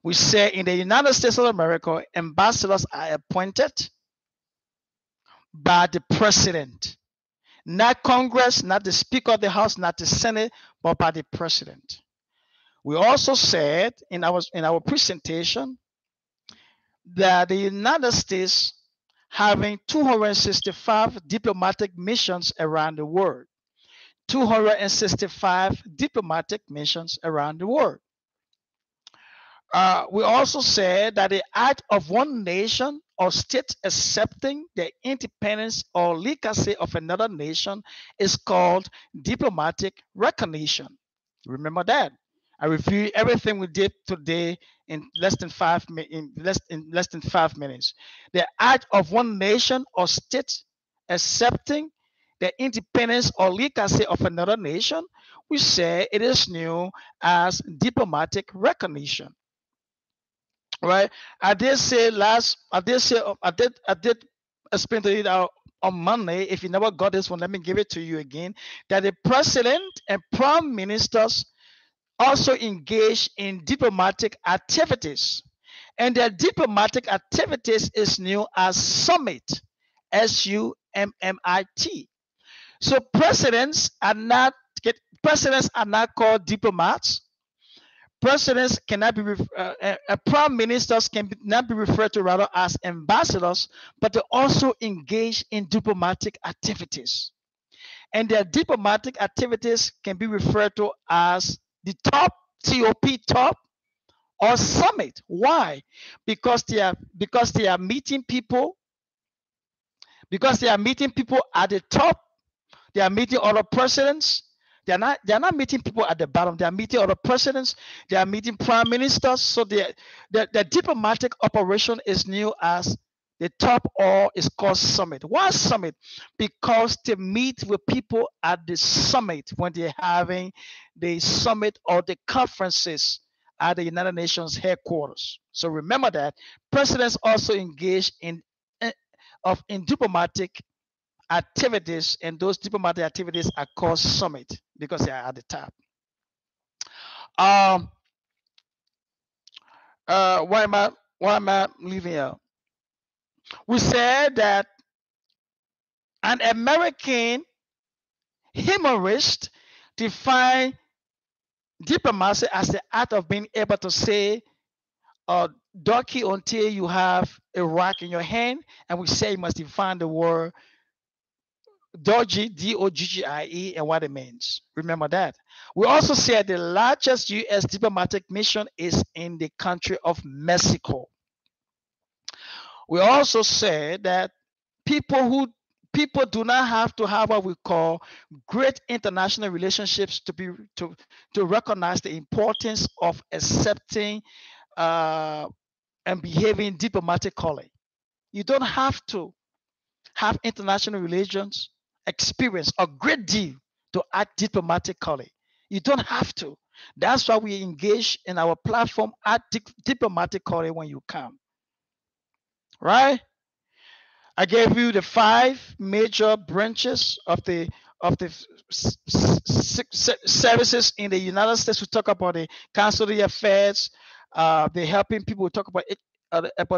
We say in the United States of America, ambassadors are appointed by the president. Not Congress, not the Speaker of the House, not the Senate, but by the president. We also said in our presentation that the United States having 265 diplomatic missions around the world. 265 diplomatic missions around the world. We also said that the act of one nation or state accepting the independence or legacy of another nation is called diplomatic recognition. Remember that. I review everything we did today in less than 5 minutes. The act of one nation or state accepting the independence or legacy of another nation, we say it is known as diplomatic recognition. Right? I did say I did explain to you that on Monday. If you never got this one, let me give it to you again. That the president and prime ministers also engage in diplomatic activities, and their diplomatic activities is known as summit, SUMMIT. So presidents are not called diplomats. Presidents cannot be prime ministers not be referred to rather as ambassadors, but they also engage in diplomatic activities, and their diplomatic activities can be referred to as the top or summit. Why? Because they are meeting people at the top. They are meeting other presidents. They are not meeting people at the bottom. They are meeting other presidents. They are meeting prime ministers. So the diplomatic operation is known as the top, or is called summit. Why summit? Because they meet with people at the summit when they're having the summit or the conferences at the United Nations headquarters. So remember that presidents also engage in diplomatic activities, and those diplomatic activities are called summit because they are at the top. Why am I leaving out? We said that an American humorist defined diplomacy as the art of being able to say donkey until you have a rock in your hand, and we say you must define the word dodgy, D-O-G-G-I-E, and what it means. Remember that. We also said the largest U.S. diplomatic mission is in the country of Mexico. We also said that people do not have to have what we call great international relationships to recognize the importance of accepting and behaving diplomatically. You don't have to have international relations experience a great deal to act diplomatically. You don't have to. That's why we engage in our platform, act diplomatically when you come. Right? I gave you the 5 major branches of the services in the United States. We talk about the consular affairs, the helping people. We talk about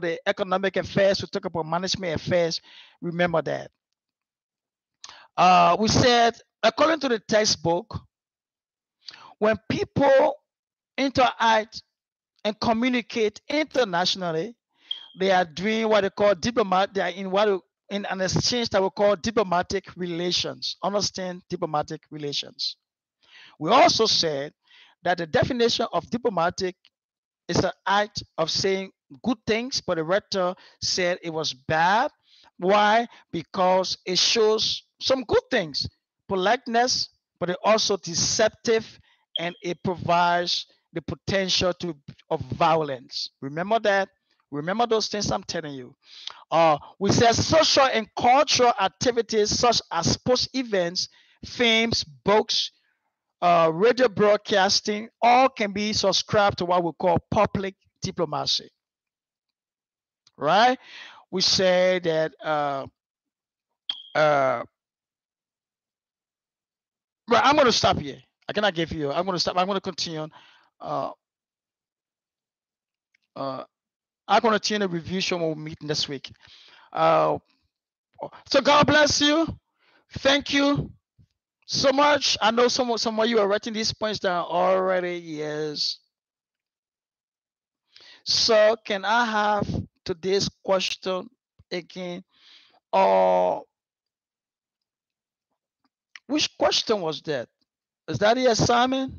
the economic affairs. We talk about management affairs. Remember that. We said, according to the textbook, when people interact and communicate internationally, they are doing what they call diplomat. They are in an exchange that we call diplomatic relations. Understand diplomatic relations. We also said that the definition of diplomatic is an act of saying good things, but the rector said it was bad. Why? Because it shows some good things, politeness, but it also deceptive, and it provides the potential of violence. Remember that. Remember those things I'm telling you. We said social and cultural activities such as sports events, films, books, radio broadcasting, all can be subscribed to what we call public diplomacy. Right? We say that right, I'm going to stop here. I cannot give you. I'm going to stop. I'm going to continue. I'm going to continue the review show when we meet next week. So God bless you. Thank you so much. I know some of you are writing these points down already. Yes. So can I have today's question again? Or which question was that? Is that the assignment?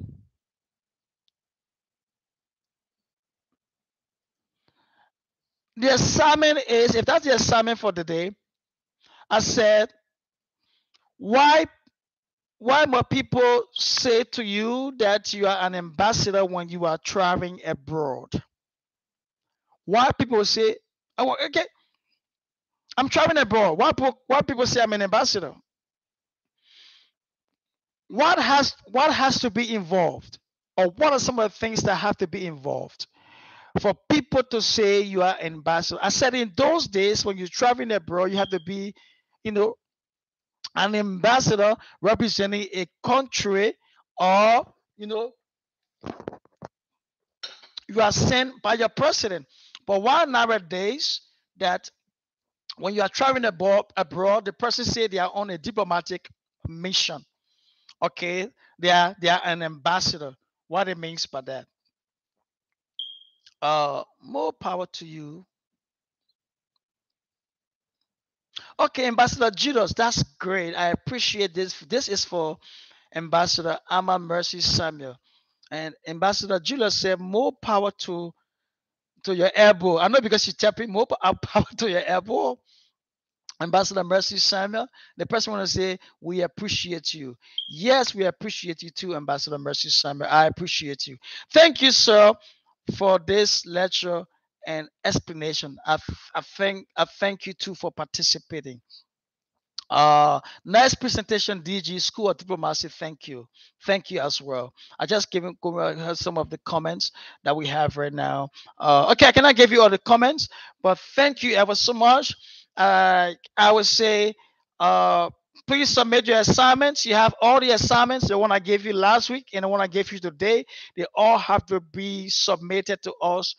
The assignment is, if that's the assignment for the day, I said, why why more people say to you that you are an ambassador when you are traveling abroad? Why people say, oh, okay, I'm traveling abroad. Why people say I'm an ambassador? What has to be involved? Or what are some of the things that have to be involved for people to say you are an ambassador? I said in those days when you're traveling abroad, you have to be, you know, an ambassador representing a country, or you are sent by your president. But why nowadays that when you are traveling abroad, the person say they are on a diplomatic mission. Okay, they are an ambassador. What it means by that? More power to you. Okay, Ambassador Judas, that's great. I appreciate this. This is for Ambassador Ama Mercy Samuel. And Ambassador Julius said, more power to your elbow. I know because you tapping more power to your elbow. Ambassador Mercy Samuel, the person want to say, we appreciate you. Yes, we appreciate you too, Ambassador Mercy Samuel. I appreciate you. Thank you, sir, for this lecture and explanation. I thank you too for participating. Nice presentation, DG School of Diplomacy. Thank you as well. I just go over some of the comments that we have right now. Okay, I cannot give you all the comments, but thank you ever so much. I would say, please submit your assignments. You have all the assignments, the one I gave you last week and the one I gave you today. They all have to be submitted to us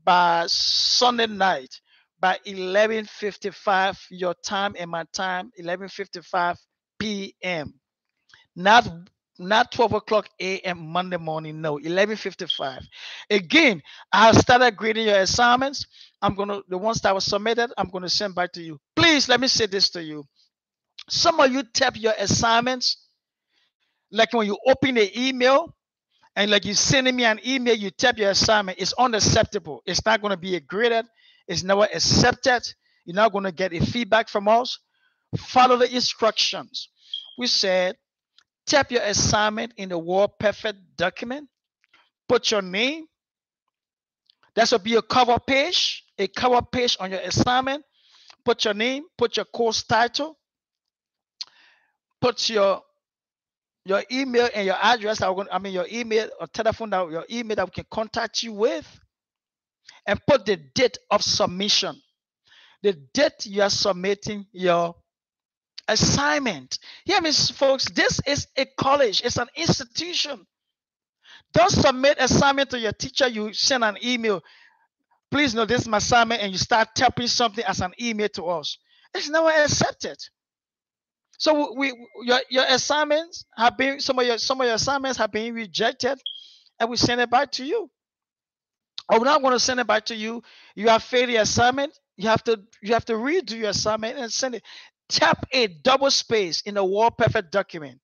by Sunday night by 11:55 your time and my time, 11:55 p.m. Not 12 o'clock a.m. Monday morning. No, 11:55. Again, I have started grading your assignments. The ones that were submitted, I'm gonna send back to you. Please let me say this to you. Some of you tap your assignments like when you open the email and like you sending me an email, you tap your assignment. It's unacceptable. It's not going to be graded. It's never accepted. You're not going to get a feedback from us. Follow the instructions. We said tap your assignment in the Word Perfect document. Put your name. That should be a cover page on your assignment. Put your name. Put your course title. Put your email and your address. Your email or telephone, your email that we can contact you with, and put the date of submission, the date you are submitting your assignment. Hear me, folks, this is a college, it's an institution. Don't submit assignment to your teacher, you send an email, please know this is my assignment, and you start typing something as an email to us. It's never accepted. So your assignments have been, some of your assignments have been rejected, and we send it back to you. Or we're not going to send it back to you. You have failed the assignment. You have to redo your assignment and send it. Tap a double space in the Word Perfect document.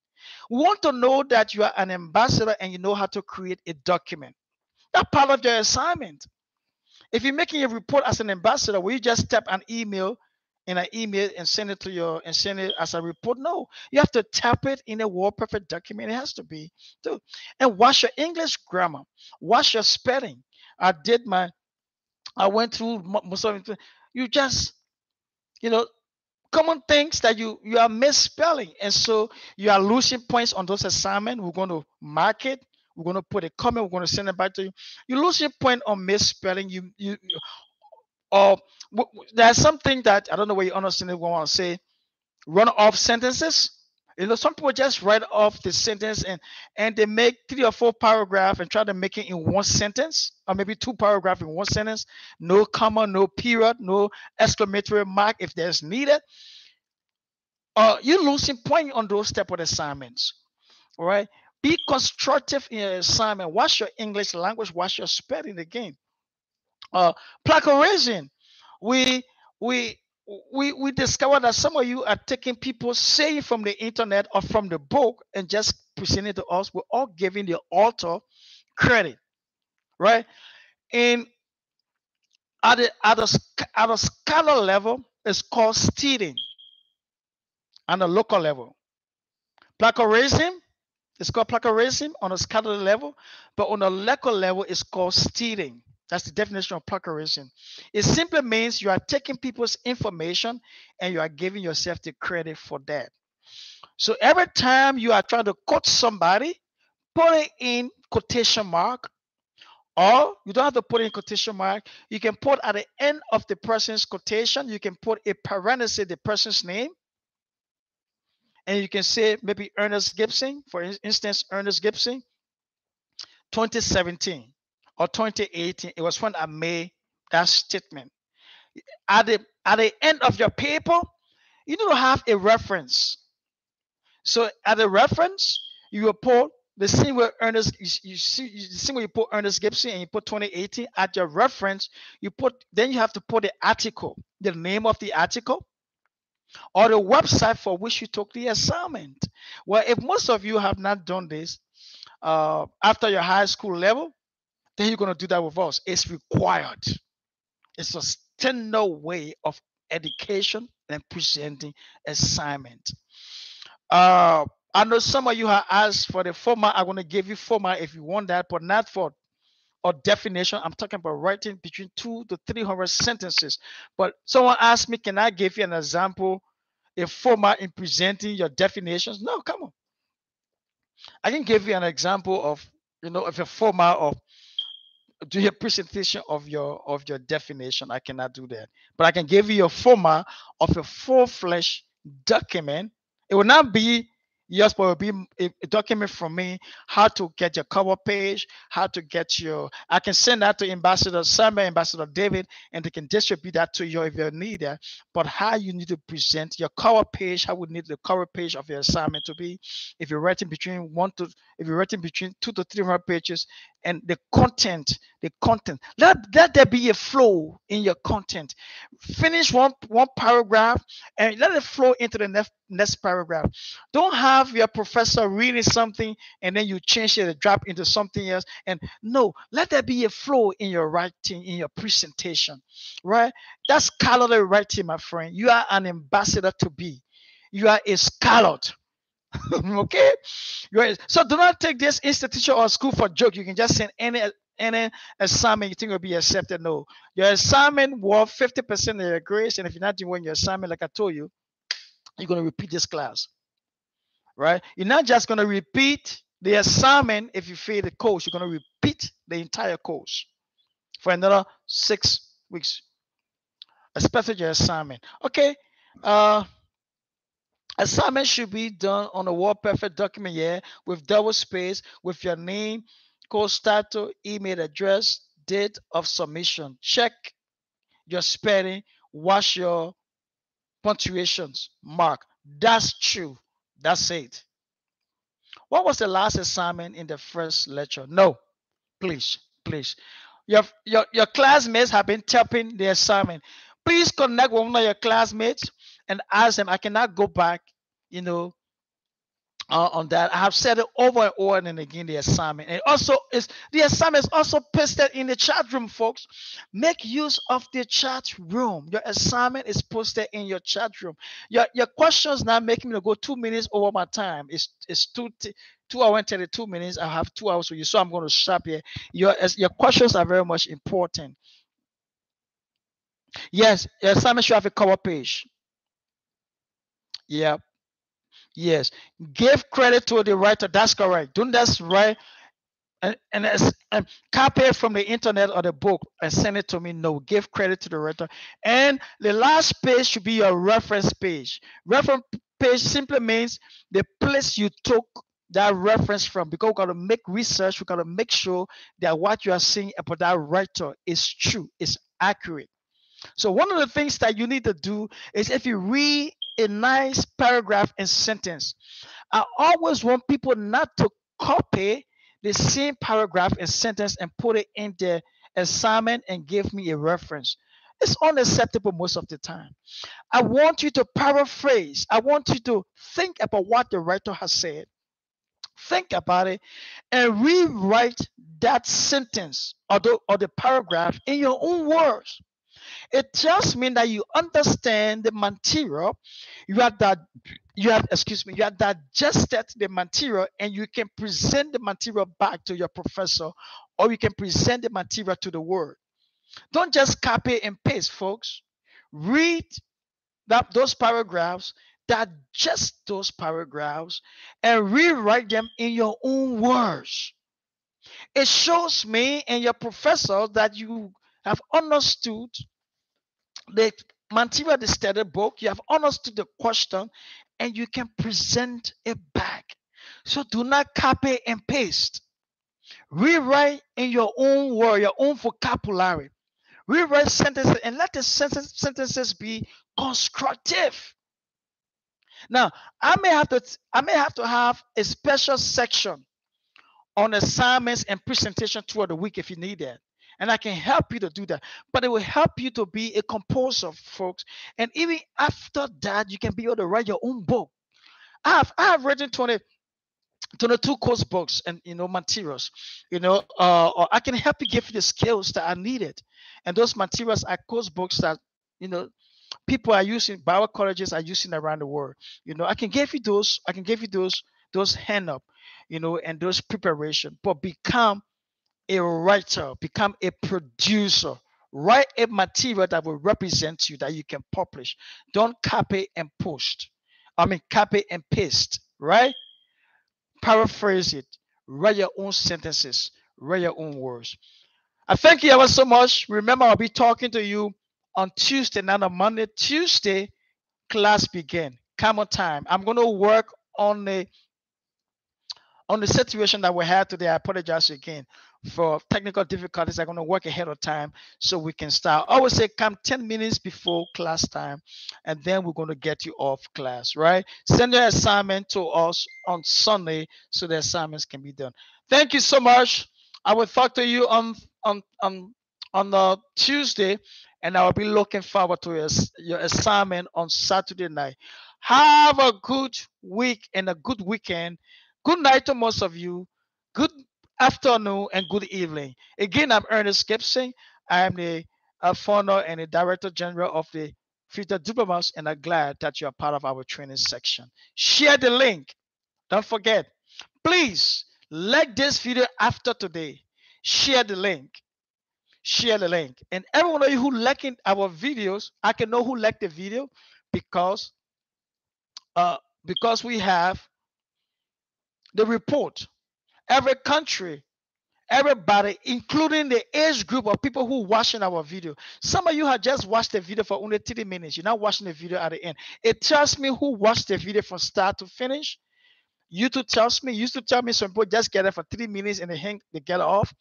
We want to know that you are an ambassador and you know how to create a document. That's part of your assignment. If you're making a report as an ambassador, will you just tap an email in an email and send it as a report? No, you have to tap it in a Word Perfect document. It has to be too. And watch your English grammar, watch your spelling. I went through most of it. You just, you know, common things that you are misspelling, and so you are losing points on those assignments. We're going to mark it. We're going to put a comment. We're going to send it back to you. You lose your point on misspelling. Or there's something that I don't know what you understand. What I want to say, run off sentences. Some people just write off the sentence and they make 3 or 4 paragraphs and try to make it in one sentence, or maybe 2 paragraphs in one sentence. No comma, no period, no exclamatory mark if there's needed. you're losing point on those type of assignments. All right. Be constructive in your assignment. Watch your English language. Watch your spelling again. Plagiarism. We we we discovered that some of you are taking people saying from the internet or from the book and just presenting it to us. We're all giving the author credit, right? And at a scholar level, it's called stealing. On a local level, plagiarism, it's called plagiarism on a scholarly level, but on a local level, it's called stealing. That's the definition of plagiarism. It simply means you are taking people's information and you are giving yourself the credit for that. So every time you are trying to quote somebody, put it in quotation mark, or you don't have to put in quotation mark. You can put at the end of the person's quotation, you can put a parenthesis, the person's name, and you can say maybe Ernest Gibson, for instance, Ernest Gibson, 2017 or 2018. It was when I made that statement. At the end of your paper, you need to have a reference. So at the reference, you will put the same way Ernest, you see the same way you put Ernest Gibson and you put 2018 at your reference, then you have to put the article, the name of the article, or the website for which you took the assignment. Well, if most of you have not done this after your high school level, then you're going to do that with us. It's required. It's a standard way of education and presenting assignment. I know some of you have asked for the format. I'm going to give you format if you want that, but not for or definition. I'm talking about writing between 200 to 300 sentences. But someone asked me, can I give you an example, a format in presenting your definitions? No, come on. I can give you an example of, of a format of do your presentation of your definition. I cannot do that, but I can give you a format of a full-fledged document. It will not be yours, but it will be a document from me. How to get your cover page, how to get your. I can send that to Ambassador Samuel, Ambassador David, and they can distribute that to you if you need that. But how you need to present your cover page, how would need the cover page of your assignment to be. If you're writing between if you're writing between 200 to 300 pages, and the content, let there be a flow in your content. Finish one paragraph and let it flow into the next paragraph. Don't have your professor reading something and then you change it and drop into something else. And no, let there be a flow in your writing, in your presentation, right? That's scholarly writing, my friend. You are an ambassador to be. You are a scholar. Okay, right. So do not take this institution or school for joke. You can just send any assignment you think will be accepted. No, your assignment worth 50% of your grades, and if you're not doing your assignment, like I told you, you're going to repeat this class, right? You're not just going to repeat the assignment. If you fail the course, you're going to repeat the entire course for another 6 weeks, especially your assignment. Okay. Assignment should be done on a Word Perfect document, yeah, with double space, with your name, course title, email address, date of submission. Check your spelling, watch your punctuations, mark. That's true. That's it. What was the last assignment in the first lecture? No, please, please. Your classmates have been tapping the assignment. Please connect with one of your classmates and ask them. I cannot go back, you know, on that. I have said it over and over and again, the assignment. And also is the assignment is also posted in the chat room, folks. Make use of the chat room. Your assignment is posted in your chat room. Your questions now making me go 2 minutes over my time. It's 2 hours and 32 minutes. I have 2 hours for you, so I'm going to stop here. Your questions are very much important. Yes, your assignment should have a cover page. Yeah. Yes. Give credit to the writer. That's correct. Don't that's right. And copy it from the internet or the book and send it to me. No, give credit to the writer. And the last page should be your reference page. Reference page simply means the place you took that reference from, because we got to make research. We got to make sure that what you are seeing about that writer is true, is accurate. So one of the things that you need to do is, if you read a nice paragraph and sentence. I always want people not to copy the same paragraph and sentence and put it in the assignment and give me a reference. It's unacceptable most of the time. I want you to paraphrase. I want you to think about what the writer has said. Think about it and rewrite that sentence or the paragraph in your own words. It just means that you understand the material, you have that you have digested the material and you can present the material back to your professor or you can present the material to the world. Don't just copy and paste, folks. Read those paragraphs, digest those paragraphs, and rewrite them in your own words. It shows me and your professor that you have understood the material, the study book, you have understood the question, and you can present it back. So do not copy and paste. Rewrite in your own word, your own vocabulary. Rewrite sentences and let the sentences be constructive. Now, I may have to have a special section on assignments and presentation throughout the week if you need that. And I can help you to do that. But it will help you to be a composer, folks. And even after that, you can be able to write your own book. I have written 22 course books and materials, or I can help you give you the skills that are needed. And those materials are course books that you know people are using, bio colleges are using around the world. I can give you those hand up, and those preparation. But become a writer, become a producer. Write a material that will represent you that you can publish. Don't copy and post. I mean, copy and paste, right? Paraphrase it. Write your own sentences. Write your own words. I thank you ever so much. Remember, I'll be talking to you on Tuesday, not on Monday. Tuesday, class begin. Come on time. I'm going to work on the situation that we had today. I apologize again for technical difficulties. I'm going to work ahead of time so we can start. I always say come 10 minutes before class time, and then we're going to get you off class, right? Send your assignment to us on Sunday so the assignments can be done. Thank you so much. I will talk to you on Tuesday, and I will be looking forward to your assignment on Saturday night. Have a good week and a good weekend. Good night to most of you. Good afternoon and good evening. Again, I'm Ernest GIBSON. I am the founder and the director general of the Future Diplomats, and I'm glad that you are part of our training section. Share the link. Don't forget, please like this video after today. Share the link. Share the link. And everyone of you who liking our videos, I can know who liked the video because we have the report. Every country, everybody, including the age group of people who watching our video. Some of you have just watched the video for only 30 minutes. You're not watching the video at the end. It tells me who watched the video from start to finish. YouTube tells me, used to tell me some people just get it for 3 minutes and they get off.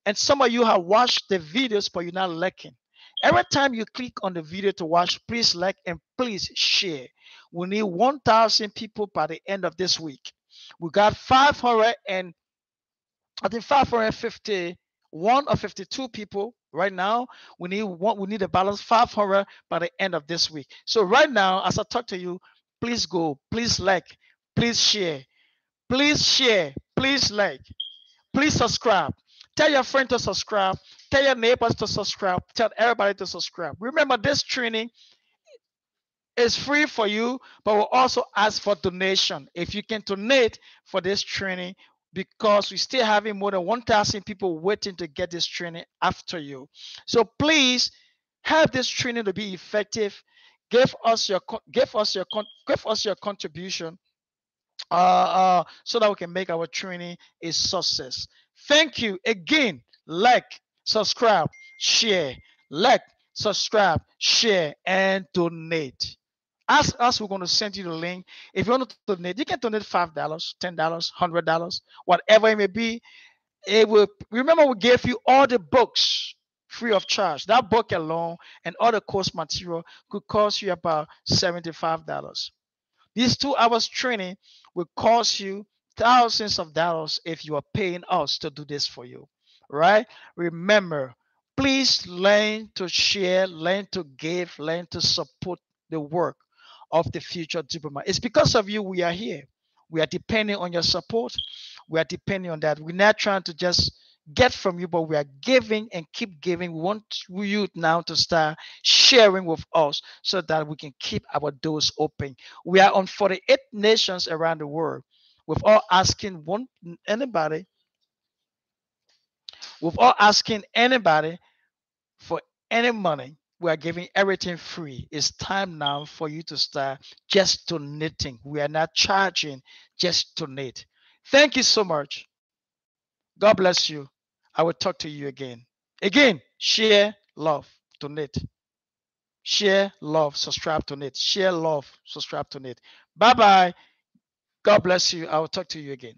And some of you have watched the videos, but you're not liking. Every time you click on the video to watch, please like and please share. We need 1,000 people by the end of this week. We got 551 or 52 people right now. We need a balance 500 by the end of this week. So right now, as I talk to you, please go, please like, please share, please like, please subscribe. Tell your friend to subscribe. Tell your neighbors to subscribe. Tell everybody to subscribe. Remember, this training is free for you, but we'll also ask for donation. If you can donate for this training, because we still having more than 1,000 people waiting to get this training after you. So please have this training to be effective. Give us your contribution so that we can make our training a success. Thank you again. Like, subscribe, share. Like, subscribe, share, and donate. Ask us, we're going to send you the link. If you want to donate, you can donate $5, $10, $100, whatever it may be. Remember, we gave you all the books free of charge. That book alone and other course material could cost you about $75. These 2 hours training will cost you thousands of dollars if you are paying us to do this for you. Right? Remember, please learn to share, learn to give, learn to support the work of the future diplomat. It's because of you we are here. We are depending on your support. We are depending on that. We're not trying to just get from you, but we are giving and keep giving. We want you now to start sharing with us so that we can keep our doors open. We are on 48 nations around the world. Without asking anybody, without asking anybody for any money, we are giving everything free. It's time now for you to start just donating. We are not charging, just donate. Thank you so much. God bless you. I will talk to you again. Again, share, love, donate. Share, love, subscribe, donate. Share, love, subscribe, donate. Bye bye. God bless you. I will talk to you again.